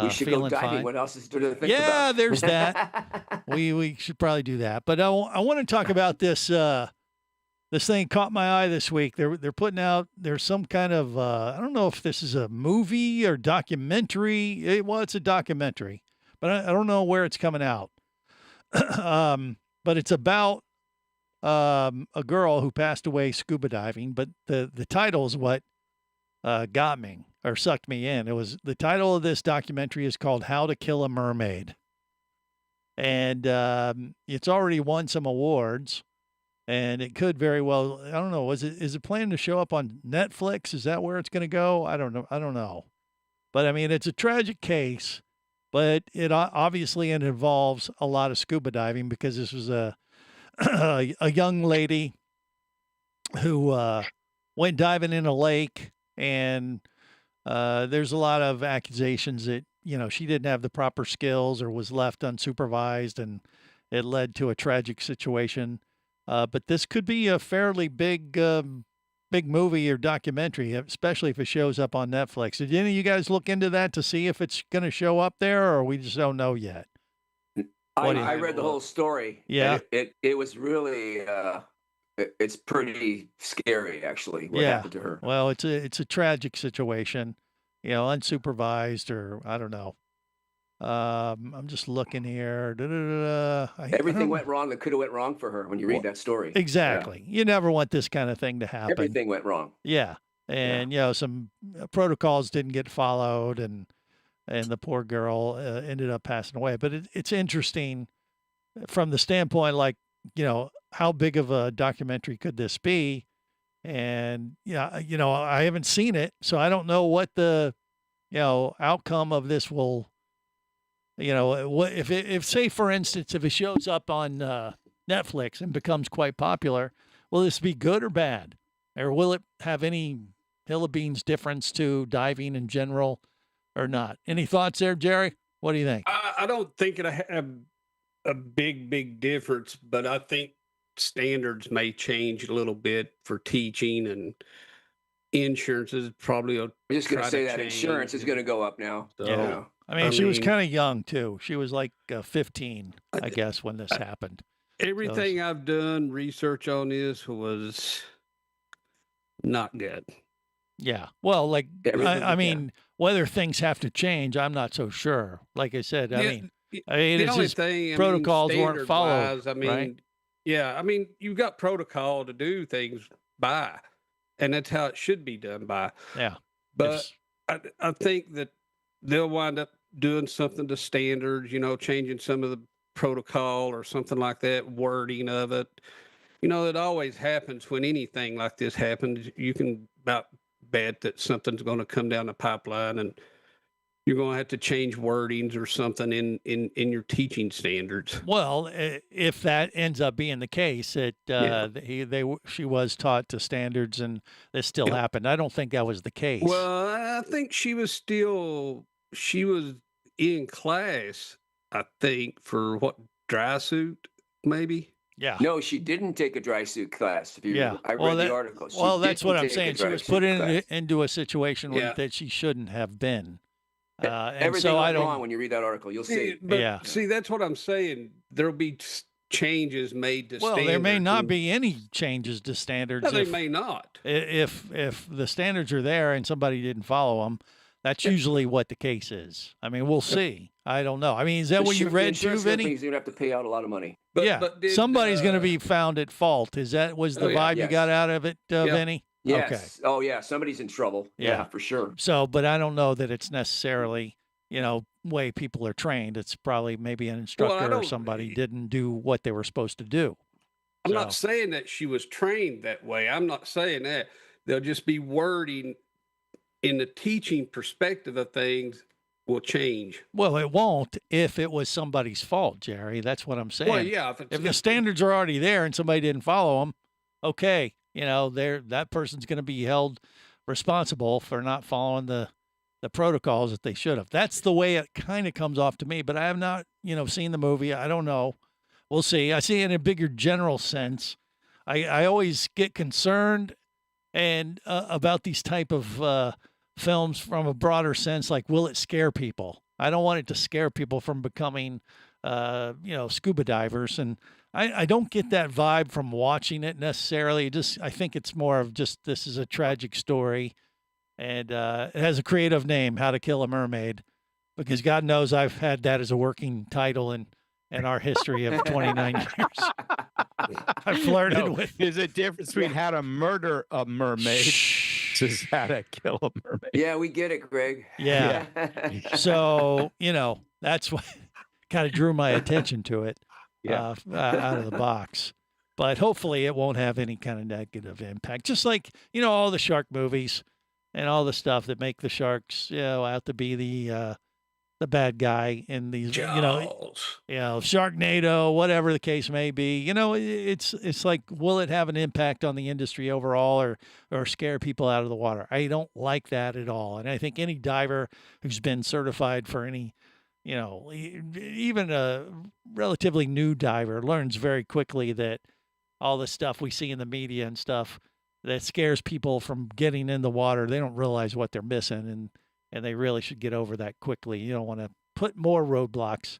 We should go feeling diving. fine. What else is there to think about? Yeah, there's that. we should probably do that. But I want to talk about this. This thing caught my eye this week. They're putting out. There's some kind of I don't know if this is a movie or documentary. Well, it's a documentary, but I don't know where it's coming out. But it's about a girl who passed away scuba diving. But the title is what got me or sucked me in. It was the title of this documentary is called "How to Kill a Mermaid," and it's already won some awards. And it could very well, I don't know, is it planning to show up on Netflix? Is that where it's going to go? I don't know. But I mean, it's a tragic case, but it obviously it involves a lot of scuba diving because this was a young lady who went diving in a lake, and there's a lot of accusations that, you know, she didn't have the proper skills or was left unsupervised, and it led to a tragic situation. But this could be a fairly big movie or documentary, especially if it shows up on Netflix. Did any of you guys look into that to see if it's going to show up there, or we just don't know yet? I read the whole story. Yeah. And it was really, it's pretty scary, actually, what happened to her. Well, it's a tragic situation, you know, unsupervised, or I don't know. I'm just looking here. Everything went wrong that could have went wrong for her when you read that story. Exactly. Yeah. You never want this kind of thing to happen. Everything went wrong. Yeah. And, you know, some protocols didn't get followed, and the poor girl ended up passing away. But it's interesting from the standpoint, like, you know, how big of a documentary could this be? And, yeah, you know, I haven't seen it, so I don't know what the outcome of this will, if say for instance, if it shows up on Netflix and becomes quite popular, will this be good or bad, or will it have any hill of beans difference to diving in general, or not? Any thoughts there, Jerry? What do you think? I don't think it'll have a big difference, but I think standards may change a little bit for teaching, and insurance is probably. I'm just going to say that insurance is going to go up now. So, Yeah. I mean, she was kind of young too. She was like 15, I guess, when this happened. Everything I've done research on this was not good. Yeah. Well, I mean, whether things have to change, I'm not so sure. Like I said, I mean, the it's only just thing, protocols weren't followed. I mean, right? yeah, I mean, you've got protocol to do things by, and that's how it should be done by. Yeah. But I think that they'll wind up doing something to standards, changing some of the protocol or something like that, wording of it. It always happens when anything like this happens. You can about bet that something's going to come down the pipeline, and you're going to have to change wordings or something in your teaching standards. Well, if that ends up being the case, she was taught to standards, and this still happened. I don't think that was the case. Well, I think she was in class, I think, for dry suit, maybe. Yeah. No, she didn't take a dry suit class. I read the article. That's what I'm saying. She was put into a situation that she shouldn't have been. Everything went wrong when you read that article. You'll see. But see, that's what I'm saying. There'll be changes made to standards. Well, there may not be any changes to standards. No, they may not. If the standards are there and somebody didn't follow them, that's usually what the case is. I mean, we'll see. I don't know. I mean, is that what you read too, Vinny? You're going to have to pay out a lot of money. Somebody's going to be found at fault. Was the vibe you got out of it, Vinny? Yes. Okay. Oh, yeah. Somebody's in trouble. Yeah, for sure. So, but I don't know that it's necessarily, way people are trained. It's probably maybe an instructor or somebody didn't do what they were supposed to do. I'm not saying that she was trained that way. I'm not saying that. There'll just be wording in the teaching perspective of things will change. Well, it won't if it was somebody's fault, Jerry. That's what I'm saying. Well, yeah. If the standards are already there and somebody didn't follow them, okay, that person's going to be held responsible for not following the protocols that they should have. That's the way it kind of comes off to me, but I have not, seen the movie. I don't know. We'll see. I see it in a bigger general sense. I always get concerned and about these type of films from a broader sense, like, will it scare people? I don't want it to scare people from becoming, scuba divers. And I don't get that vibe from watching it necessarily. I think it's more of just, this is a tragic story, and it has a creative name, How to Kill a Mermaid, because God knows I've had that as a working title in our history of 29 years. I flirted with. There's a difference between how to murder a mermaid versus how to kill a mermaid. Yeah, we get it, Greg. Yeah. So, that's what kind of drew my attention to it out of the box. But hopefully it won't have any kind of negative impact. Just like, all the shark movies and all the stuff that make the sharks, out to be the bad guy in these, Sharknado, whatever the case may be. It's like, will it have an impact on the industry overall or scare people out of the water? I don't like that at all. And I think any diver who's been certified for any, even a relatively new diver learns very quickly that all the stuff we see in the media and stuff that scares people from getting in the water, they don't realize what they're missing, and they really should get over that quickly. You don't want to put more roadblocks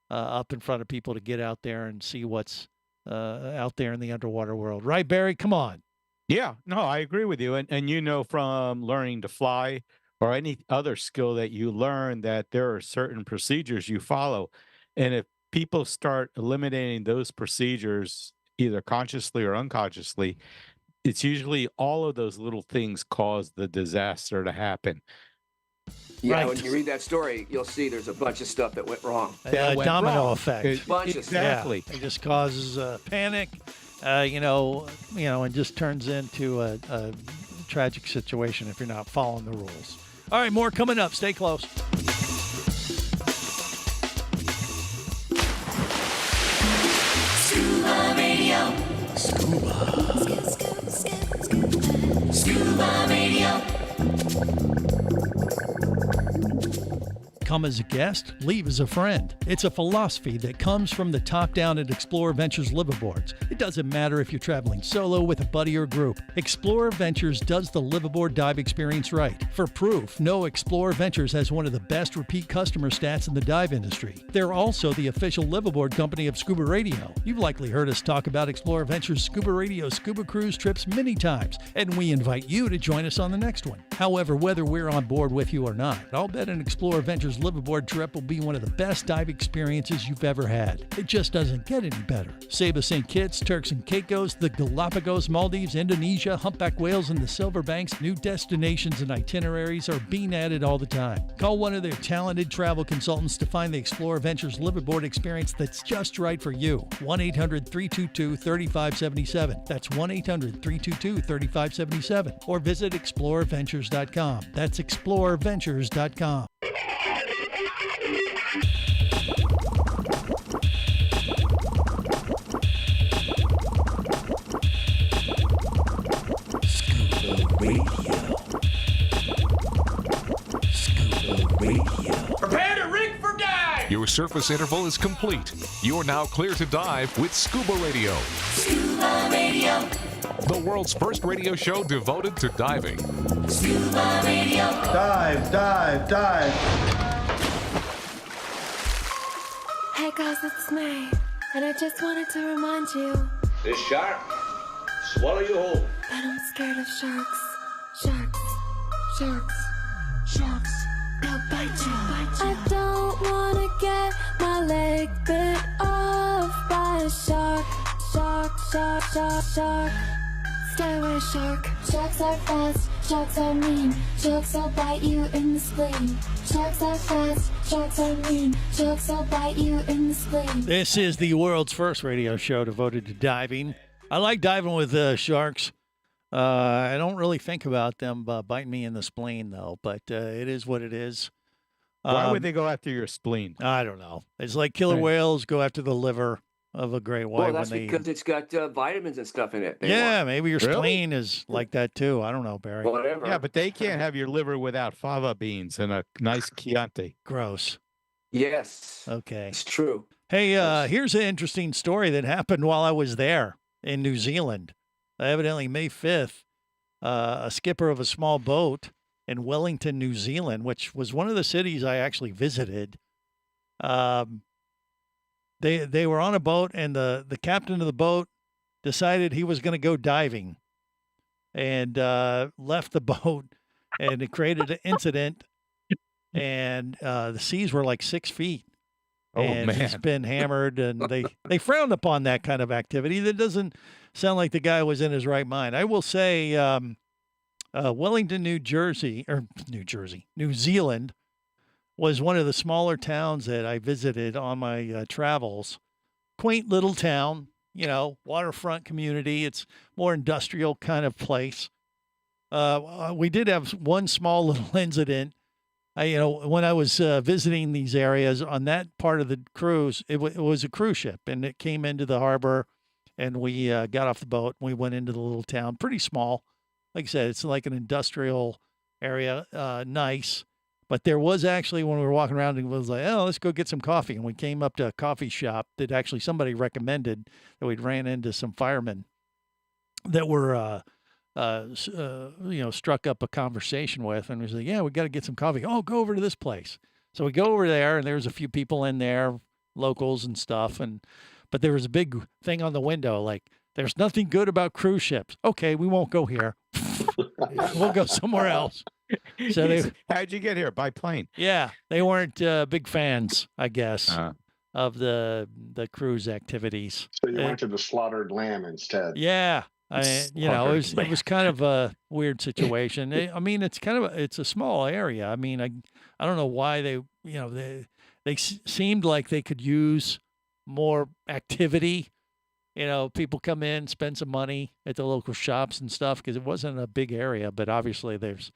up in front of people to get out there and see what's out there in the underwater world. Right, Barry? Come on. Yeah, no, I agree with you. And from learning to fly or any other skill that you learn, that there are certain procedures you follow. And if people start eliminating those procedures, either consciously or unconsciously, it's usually all of those little things cause the disaster to happen. Yeah, Right. when you read that story, you'll see there's a bunch of stuff that went wrong. Domino effect. Exactly. Yeah, it just causes panic, and just turns into a tragic situation if you're not following the rules. All right, more coming up. Stay close. Scuba Radio. Scuba Radio. Come as a guest, leave as a friend. It's a philosophy that comes from the top down at Explorer Ventures liveaboards. It doesn't matter if you're traveling solo with a buddy or group. Explorer Ventures does the liveaboard dive experience right. For proof, know Explorer Ventures has one of the best repeat customer stats in the dive industry. They're also the official liveaboard company of Scuba Radio. You've likely heard us talk about Explorer Ventures Scuba Radio scuba cruise trips many times, and we invite you to join us on the next one. However, whether we're on board with you or not, I'll bet an Explorer Ventures liveaboard trip will be one of the best dive experiences you've ever had. It just doesn't get any better. Saba St. Kitts, Turks and Caicos, the Galapagos, Maldives, Indonesia, humpback whales, and the Silver Banks, new destinations and itineraries are being added all the time. Call one of their talented travel consultants to find the Explorer Ventures liveaboard experience that's just right for you. 1-800-322-3577. That's 1-800-322-3577. Or visit explorerventures.com. That's explorerventures.com. Radio. Scuba Radio. Prepare to rig for dive! Your surface interval is complete. You're now clear to dive with Scuba Radio. Scuba Radio. The world's first radio show devoted to diving. Scuba Radio. Dive, dive, dive. Hey guys, it's me. And I just wanted to remind you This shark, swallow you whole. that I'm scared of sharks. Sharks. Sharks. Sharks. They'll bite you. I don't wanna get my leg bit off by a shark. Shark, shark, shark, shark. Stay away, shark. Sharks are fast, sharks are mean. Sharks will bite you in the spleen. Sharks are fast, sharks are mean. Sharks will bite you in the spleen. This is the world's first radio show devoted to diving. I like diving with sharks. I don't really think about them biting me in the spleen, though, but it is what it is. Why would they go after your spleen? I don't know. It's like killer whales go after the liver of a great white. Well, that's because it's got vitamins and stuff in it. Yeah, maybe your spleen is like that, too. I don't know, Barry. Whatever. Yeah, but they can't have your liver without fava beans and a nice Chianti. Gross. Yes. Okay. It's true. Hey, here's an interesting story that happened while I was there in New Zealand. Evidently, May 5th, a skipper of a small boat in Wellington, New Zealand, which was one of the cities I actually visited. They were on a boat, and the captain of the boat decided he was going to go diving, and left the boat, and it created an incident. And the seas were like 6 feet. Oh, and man. he's been hammered, and they frowned upon that kind of activity. That doesn't sound like the guy was in his right mind. I will say, Wellington, New Zealand was one of the smaller towns that I visited on my travels. Quaint little town, waterfront community. It's more industrial kind of place. We did have one small little incident. When I was visiting these areas on that part of the cruise, it was a cruise ship, and it came into the harbor, and we got off the boat, and we went into the little town, pretty small. Like I said, it's like an industrial area, nice. But there was actually, when we were walking around, it was like, oh, let's go get some coffee. And we came up to a coffee shop that actually somebody recommended, that we'd ran into some firemen that were struck up a conversation with, and we was like, yeah, we got to get some coffee. Oh, go over to this place. So we go over there, and there's a few people in there, locals and stuff. But there was a big thing on the window, like, there's nothing good about cruise ships. Okay, we won't go here. We'll go somewhere else. So how'd you get here? By plane? Yeah, they weren't big fans, I guess, of the cruise activities. So you went to the slaughtered lamb instead. Yeah. It was kind of a weird situation. It's a small area. I don't know why they seemed like they could use more activity. People come in, spend some money at the local shops and stuff, because it wasn't a big area, but obviously there's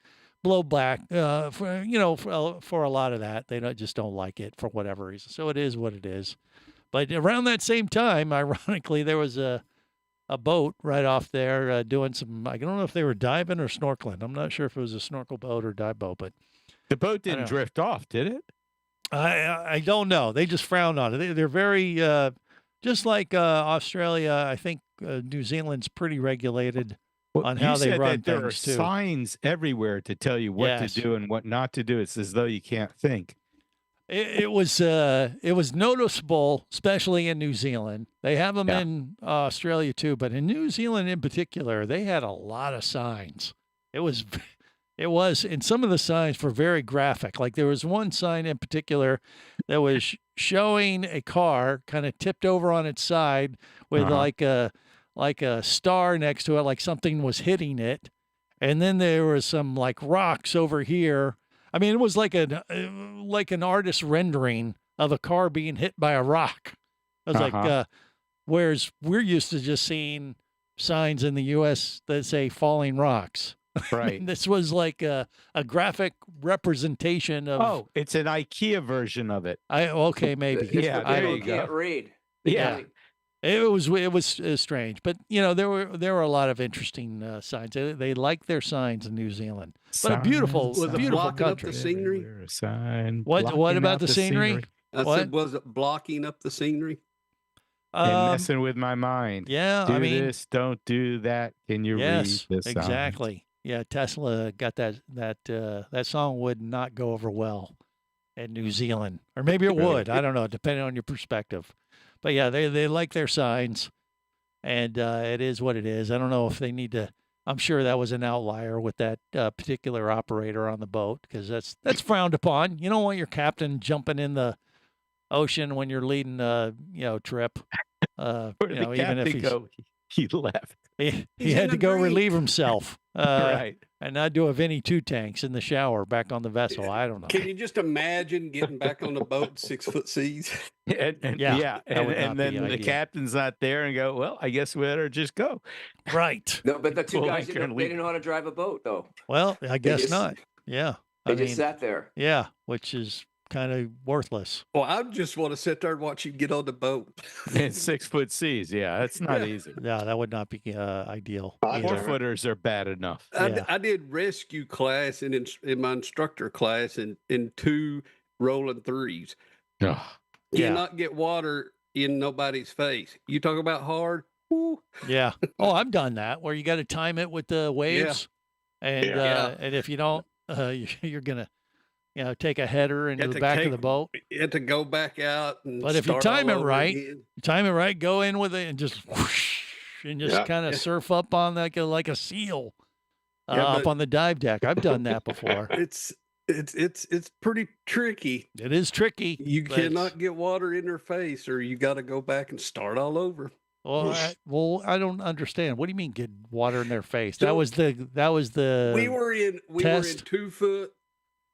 blow back for a lot of that. They just don't like it for whatever reason. So it is what it is. But around that same time, ironically, there was a boat right off there doing some. I don't know if they were diving or snorkeling. I'm not sure if it was a snorkel boat or dive boat, but the boat didn't drift off, did it? I don't know. They just frowned on it. They're very just like Australia. I think New Zealand's pretty regulated on how they run things there are too. Signs everywhere to tell you what to do and what not to do. It's as though you can't think. It was noticeable, especially in New Zealand. They have them in Australia too, but in New Zealand in particular, they had a lot of signs. It was, and some of the signs were very graphic. Like there was one sign in particular that was showing a car kind of tipped over on its side with like a star next to it, like something was hitting it, and then there was some like rocks over here. I mean, it was like an artist rendering of a car being hit by a rock. It was like, whereas we're used to just seeing signs in the U.S. that say falling rocks. Right. This was like a graphic representation of. Oh, it's an IKEA version of it. Okay, maybe. Yeah, there you can't read. Yeah. It was strange, but there were a lot of interesting signs. They like their signs in New Zealand, but a beautiful country. Up the scenery? What about the scenery? I said, was it blocking up the scenery? And messing with my mind. Yeah, do this, don't do that. Can you read this? Exactly. Yeah, Tesla got that song would not go over well in New Zealand, or maybe it would. I don't know, depending on your perspective. But yeah, they like their signs, and it is what it is. I don't know if they need to. I'm sure that was an outlier with that particular operator on the boat, because that's frowned upon. You don't want your captain jumping in the ocean when you're leading a trip. Even if he left. He had to go relieve himself. Right. And not do a Vinny 2 tanks in the shower back on the vessel. I don't know. Can you just imagine getting back on the boat in 6-foot seas? And then the captain's not there and go, well, I guess we better just go. Right. No, but the two guys, they didn't know how to drive a boat, though. Well, I guess not. Yeah. They just sat there. Yeah, which is kind of worthless. Well, I just want to sit there and watch you get on the boat. In 6-foot seas. Yeah, that's not easy. Yeah, that would not be ideal. 4-footers are bad enough. I did rescue class in my instructor class in 2 rolling 3s. You not get water in nobody's face. You talk about hard. Woo. Yeah. Oh, I've done that where you got to time it with the waves, and if you don't, you're gonna take a header into the back of the boat. You have to go back out. But if you time it right, go in with it and just whoosh, and just kind of surf up on like a seal up on the dive deck. I've done that before. It's pretty tricky. It is tricky. You cannot get water in their face, or you got to go back and start all over. Well, I don't understand. What do you mean get water in their face? That was the. We were in 2-foot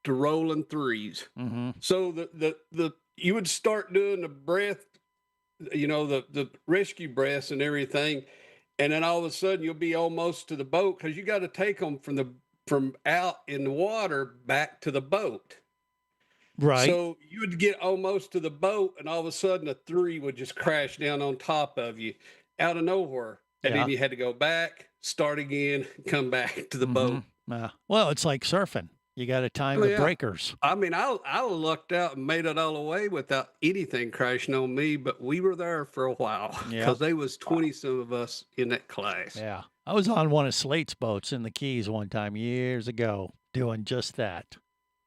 to rolling 3s. Mm-hmm. So the you would start doing the breath, the rescue breaths and everything, and then all of a sudden you'll be almost to the boat, because you got to take them from out in the water back to the boat. Right. So you would get almost to the boat, and all of a sudden a 3 would just crash down on top of you out of nowhere, and then you had to go back, start again, come back to the boat. Well, it's like surfing. You got to time the breakers. I mean, I lucked out and made it all the way without anything crashing on me, but we were there for a while because there was 20-some of us in that class. Yeah. I was on one of Slate's boats in the Keys one time years ago doing just that.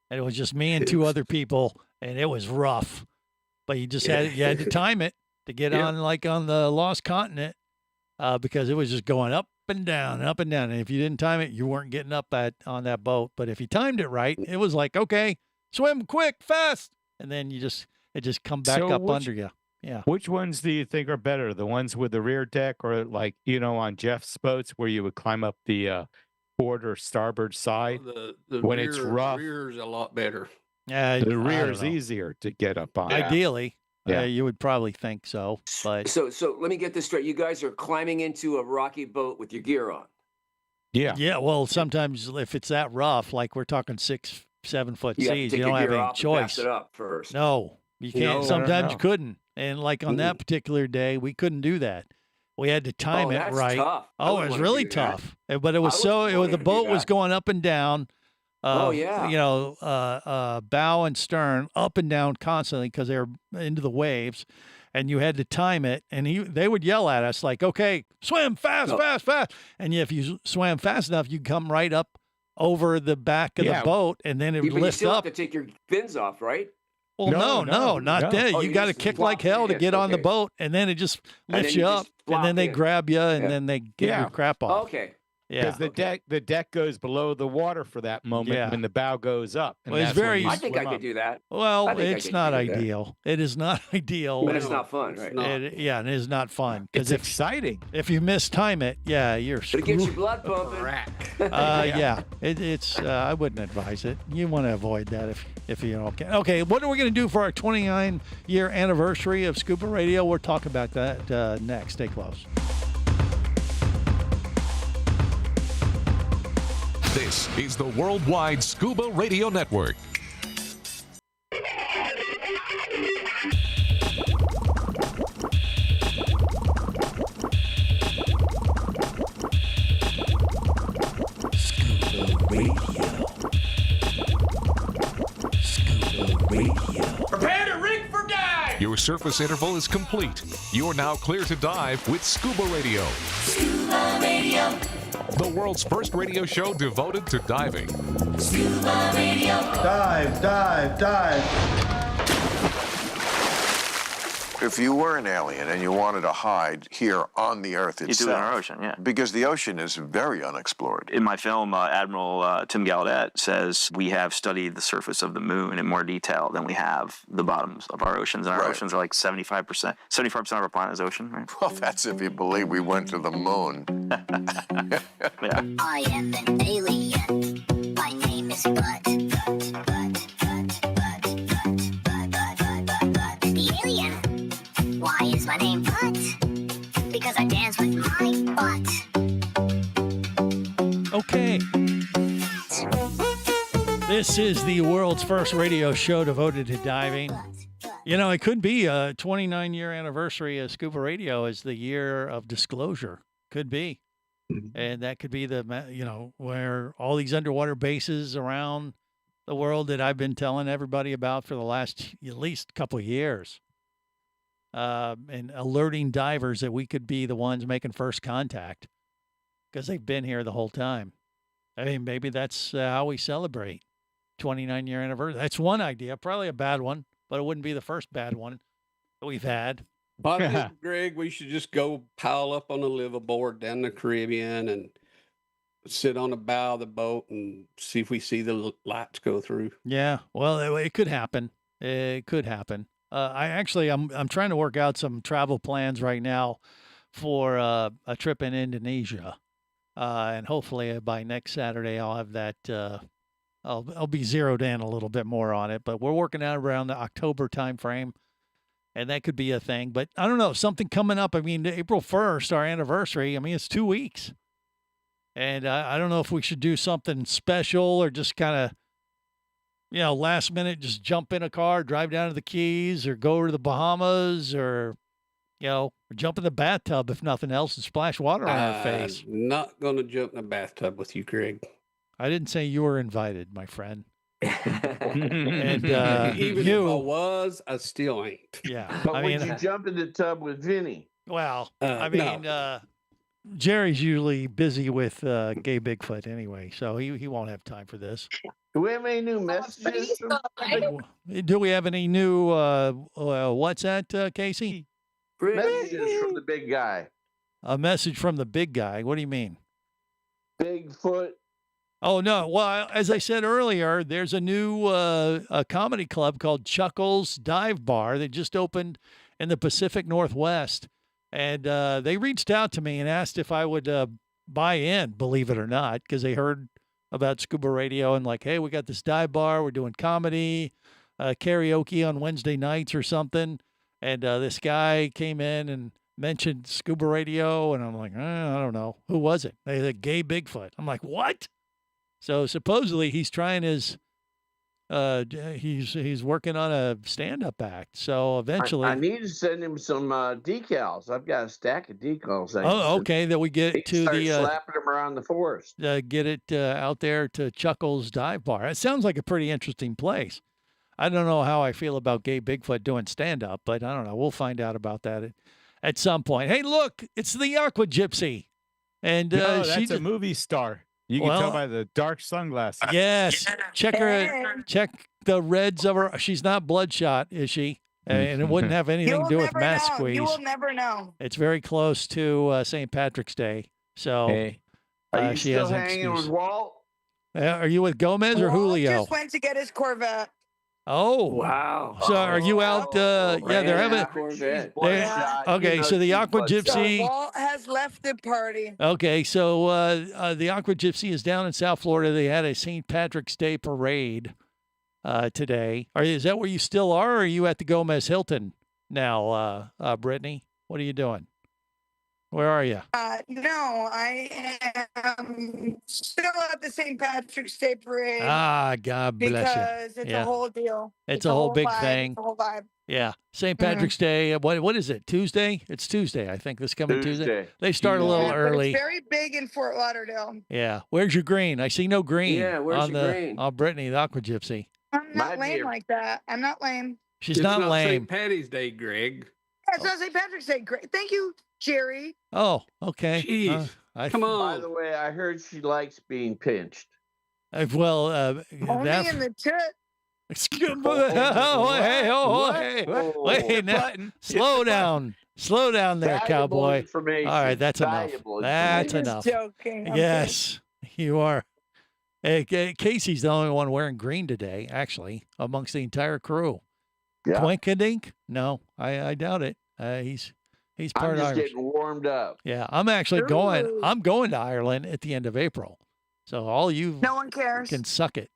And it was just me and 2 other people, and it was rough. But you just had to time it to get on on the Lost Continent because it was just going up and down, up and down. And if you didn't time it, you weren't getting up on that boat. But if you timed it right, it was like, okay, swim quick, fast. And then it just come back up under you. Yeah. Which ones do you think are better? The ones with the rear deck, or like, on Jeff's boats where you would climb up the port or starboard side the when rear, it's rough? The rear is a lot better. Yeah, the rear is easier to get up on. Ideally. You would probably think so, but so let me get this straight. You guys are climbing into a rocky boat with your gear on. Yeah. Yeah. Well, sometimes if it's that rough, like we're talking 6, 7 foot You have to seas, take you your don't have gear any off and pass choice. it up first. No, you can't. No. Sometimes you No. couldn't. And like on that particular day, we couldn't do that. We had to time it that's right. tough. I Oh, it wouldn't was wanna really do that. tough. But it was I so. wouldn't It was want the to do boat was that. going up and down. Oh, yeah. You know, bow and stern up and down constantly because they were into the waves, and you had to time it. And they would yell at us like, "Okay, swim fast, Oh. fast, fast!" And if you swam fast enough, you'd come right up over the back of Yeah. the boat, and then it would But you lift still up. have to take your fins off, right? Well, No, no, not no. there. Oh, You you got to just kick flop like hell to in. get on the Okay. boat, and then it just And lifts then you you up, just and then flop they in. grab you, and Yeah. then they get Yeah. your crap off. Okay. Yeah. Because the deck goes below the water for that moment Yeah. when the bow goes up. And Well, it's that's when very- you I think I swim could up. do that. Well, I think I it's could not do that. ideal. It is not ideal. But it's No, not fun, it's right? not. Yeah, and it is not fun It's because exciting. if you mistime it, yeah, you're But it gets your screwed. blood pumping. Yeah, it's. I wouldn't advise it. You want to avoid that if you don't. Okay, what are we going to do for our 29-year anniversary of Scuba Radio? We'll talk about that next. Stay close. This is the Worldwide Scuba Radio Network. Prepare to rig for dive! Your surface interval is complete. You're now clear to dive with Scuba Radio. Scuba Radio. The world's first radio show devoted to diving. Scuba Radio. Dive, dive, dive. If you were an alien and you wanted to hide here on the Earth You itself, do it in our ocean, yeah. because the ocean is very unexplored. In my film, Admiral Tim Gallaudet says we have studied the surface of the moon in more detail than we have the bottoms of our oceans. And our Right. oceans are like 75%. 75% of our planet is ocean, right? Well, that's if you believe we went to the moon. Yeah. I am an alien. My name is Bud. The alien. Why is my name Bud? Because I dance with my butt. Okay. This is the world's first radio show devoted to diving. You know, it could be a 29-year anniversary of Scuba Radio as the year of disclosure. Could be. And that could be where all these underwater bases around the world that I've been telling everybody about for the last at least couple of years. And alerting divers that we could be the ones making first contact because they've been here the whole time. I mean, maybe that's how we celebrate 29-year anniversary. That's one idea, probably a bad one, but it wouldn't be the first bad one that we've had. I think, Greg, we should just go pile up on a liveaboard down the Caribbean and sit on the bow of the boat and see if we see the lights go through. Yeah, well, it could happen. It could happen. I'm trying to work out some travel plans right now for a trip in Indonesia, and hopefully by next Saturday I'll have that. I'll be zeroed in a little bit more on it, but we're working out around the October time frame, and that could be a thing. But I don't know, something coming up. I mean, April 1st, our anniversary. I mean, it's 2 weeks, and I don't know if we should do something special or just kind of. Last minute, just jump in a car, drive down to the Keys, or go to the Bahamas, or, jump in the bathtub, if nothing else, and splash water on our face. Not going to jump in the bathtub with you, Greg. I didn't say you were invited, my friend. And Even if I was, I still ain't. Yeah. But would you jump in the tub with Vinny? Well, no. Jerry's usually busy with gay Bigfoot anyway, so he won't have time for this. Do we have any new messages? Do we have any new, what's that, Casey? Messages from the big guy. A message from the big guy. What do you mean? Bigfoot. Oh, no. Well, as I said earlier, there's a new a comedy club called Chuckles Dive Bar that just opened in the Pacific Northwest. And they reached out to me and asked if I would buy in, believe it or not, because they heard about Scuba Radio and like, hey, we got this dive bar. We're doing comedy, karaoke on Wednesday nights or something. And this guy came in and mentioned Scuba Radio, and I'm like, I don't know. Who was it? They said Gay Bigfoot. I'm like, what? So supposedly he's trying his, he's working on a stand-up act. So eventually, I need to send him some decals. I've got a stack of decals. okay, that we get to start the slapping them around the forest. get it out there to Chuckles Dive Bar. It sounds like a pretty interesting place. I don't know how I feel about Gay Bigfoot doing stand-up, but I don't know. We'll find out about that at some point. Hey, look, it's the Aqua Gypsy, and No, that's she's a movie star. You can tell by the dark sunglasses. Yes, check her. Check the reds of her. She's not bloodshot, is she? And it wouldn't have anything to do with mask squeeze. You will never know. It's very close to St. Patrick's Day, so hey. Are you she still has an hanging excuse. with Walt? Are you with Gomez or Walt Julio? just went to get his Corvette. Oh, wow! So are you out? Yeah, they're having. Corvette. Okay, so the Aqua Gypsy. So Walt has left the party. Okay, so the Aqua Gypsy is down in South Florida. They had a St. Patrick's Day parade today. Is that where you still are, or are you at the Gomez Hilton now, Brittany? What are you doing? Where are you? No, I am still at the St. Patrick's Day parade. God bless you. Because it's a whole deal. It's a whole big vibe. thing. It's a whole vibe. Yeah, St. Patrick's Day. What is it? Tuesday? It's Tuesday, I think. This coming Tuesday. They start a little early. It's very big in Fort Lauderdale. Yeah. Where's your green? I see no green. Yeah, where's your green? On Brittany, the Aqua Gypsy. I'm not lame like that. I'm not lame. She's not lame. St. Patty's Day, Greg. Yeah, it's not St. Patrick's Day. Great. Thank you, Jerry. Oh, okay. Jeez. Come on. By the way, I heard she likes being pinched. Only in the tit. Excuse me. Wait, now, slow down. Slow down there, cowboy. All right, that's enough. That's enough. Joking. Yes, you are. Hey, Casey's the only one wearing green today, actually, amongst the entire crew. Yeah. Quinkadink? No, I doubt it. He's part I'm just Irish. getting warmed up. Yeah, I'm actually going. I'm going to Ireland at the end of April. So all you no one cares can suck it.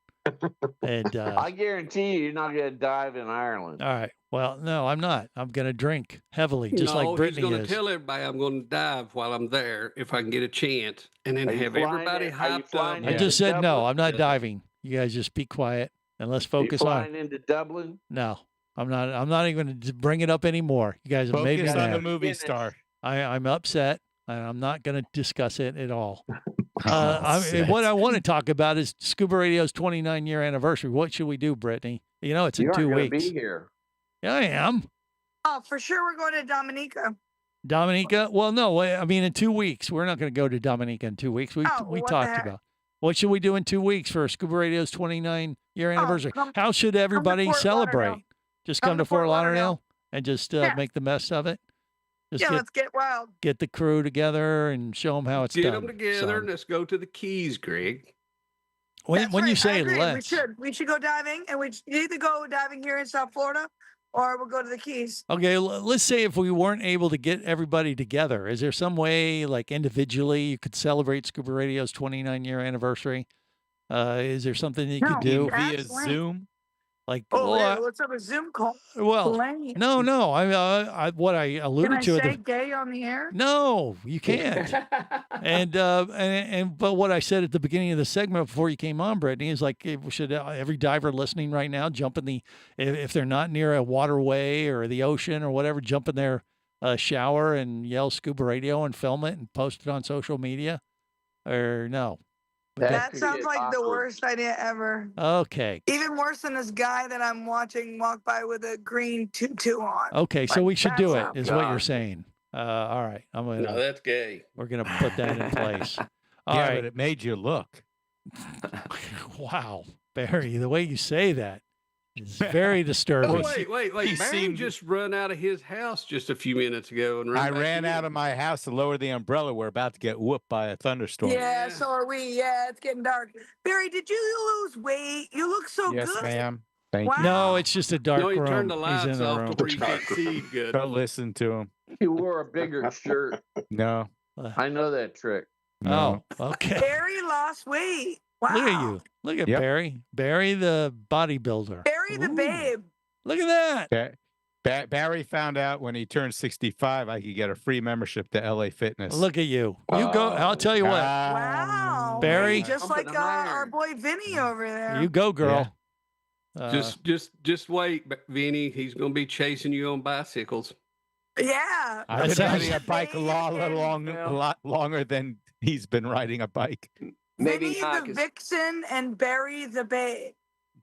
And I guarantee you're not going to dive in Ireland. All right. Well, no, I'm not. I'm going to drink heavily, just like Brittany he's going is. to tell everybody I'm going to dive while I'm there if I can get a chance, and then have everybody hyped up. I just said no. I'm not diving. You guys just be quiet and let's focus on. Flying into Dublin? No, I'm not. I'm not even going to bring it up anymore. You guys have made me Focus on mad. the movie star. I'm upset, and I'm not going to discuss it at all. What I want to talk about is Scuba Radio's 29-year anniversary. What should we do, Brittany? You know, it's in 2 weeks. Be here. Yeah, I am. Oh, for sure, we're going to Dominica. Dominica? Well, no, I mean in 2 weeks. We're not going to go to Dominica in 2 weeks. We talked about. What should we do in 2 weeks for Scuba Radio's 29-year anniversary? How should everybody celebrate? Lauderdale. Just come to Fort Lauderdale and just make the best of it? Just let's get wild. Get the crew together and show them how it's done. Get them together and let's go to the Keys, Greg. When you say let's. We should go diving, and we either go diving here in South Florida or we'll go to the Keys. Okay, let's say if we weren't able to get everybody together, is there some way, like individually, you could celebrate Scuba Radio's 29-year anniversary? Is there something that you could do via Zoom? Like, let's have a Zoom call. Well, no. I what I alluded to. Can I say gay on the air? No, you can't. and but what I said at the beginning of the segment before you came on, Brittany, is like, should every diver listening right now jump in if they're not near a waterway or the ocean or whatever, jump in their shower and yell Scuba Radio and film it and post it on social media, or no? That sounds like the worst idea ever. Okay. Even worse than this guy that I'm watching walk by with a green tutu on. Okay, so we should do it, is what you're saying. All right. No, that's gay. We're going to put that in place. All yeah, right. but it made you look. Wow, Barry, the way you say that is very disturbing. Wait. Barry just run out of his house just a few minutes ago. And I ran out of my house to lower the umbrella. We're about to get whooped by a thunderstorm. Yeah, so are we. Yeah, it's getting dark. Barry, did you lose weight? You look so good. Yes, ma'am. Thank you. No, it's just a dark room. No, he turned the lights He's in the off room. to where you can't see good. Don't listen to him. He wore a bigger shirt. No. I know that trick. No. Oh, okay. Barry lost weight. Wow. Look at you. Look at Barry. Barry the bodybuilder. Barry the babe. Look at that. Barry found out when he turned 65, I could get a free membership to LA Fitness. Look at you. You go. I'll tell you what. Wow. Barry. Hey, just like our boy Vinny over there. You go, girl. Just wait, Vinny. He's going to be chasing you on bicycles. Yeah. I've been riding a bike a lot longer than he's been riding a bike. Maybe Vinny not, the Vixen and Barry the Babe.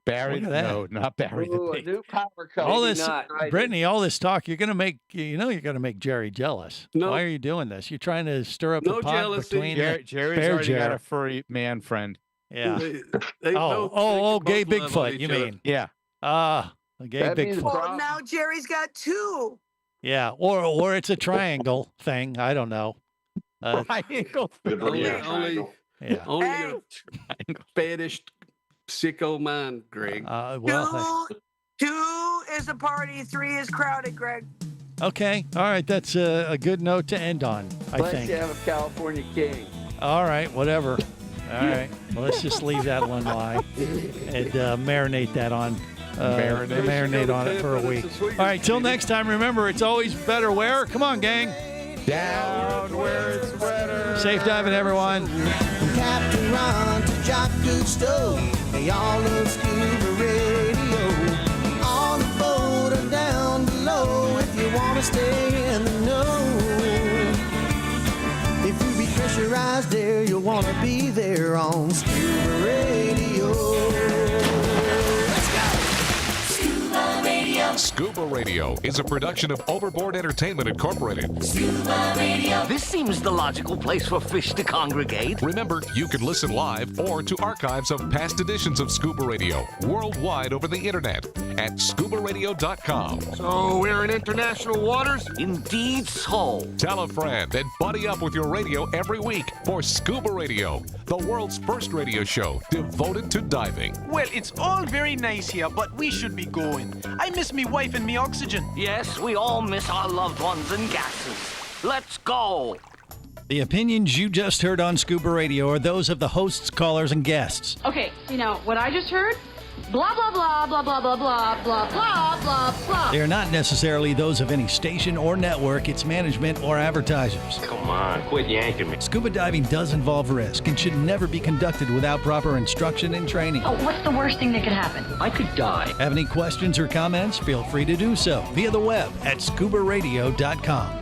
Barry, no, not Barry the Babe. New power couple. All this, Brittany, all this talk, you're going to make, you're going to make Jerry jealous. No. Why are you doing this? You're trying to stir up No the pot jealousy. between Jerry's already got a furry man friend. Yeah. They gay both love Bigfoot, each you other. mean? Yeah. A gay Bigfoot. Well, now Jerry's got two. Yeah, or it's a triangle thing. I don't know. Triangle. Only Yeah. a fetish sicko mind, Greg. Two is a party, 3 is crowded, Greg. Okay. All right. That's a good note to end on, I Let's think. have a California king. All right. Whatever. All right. Well, let's just leave that one lie and marinate that on. Marinate on it for a week. All right. Till next time, remember, it's always better where? Come on, gang. Down where it's wetter. Safe diving, everyone. From Captain Ron to Jock Cousteau, they all love Scuba Radio. On the boat or down below, if you want to stay in the know. If you be pressurized there, you'll want to be there on Scuba Radio. Scuba Radio is a production of Overboard Entertainment Incorporated. Scuba Radio. This seems the logical place for fish to congregate. Remember, you can listen live or to archives of past editions of Scuba Radio worldwide over the internet at ScubaRadio.com. So we're in international waters? Indeed so. Tell a friend and buddy up with your radio every week for Scuba Radio, the world's first radio show devoted to diving. Well, it's all very nice here, but we should be going. I miss me wife and me oxygen. Yes, we all miss our loved ones and gases. Let's go. The opinions you just heard on Scuba Radio are those of the hosts, callers, and guests. Okay, what I just heard? Blah, blah, blah, blah, blah, blah, blah, blah, blah, blah, blah. They are not necessarily those of any station or network, its management, or advertisers. Come on, quit yanking me. Scuba diving does involve risk and should never be conducted without proper instruction and training. Oh, what's the worst thing that could happen? I could die. Have any questions or comments? Feel free to do so via the web at ScubaRadio.com.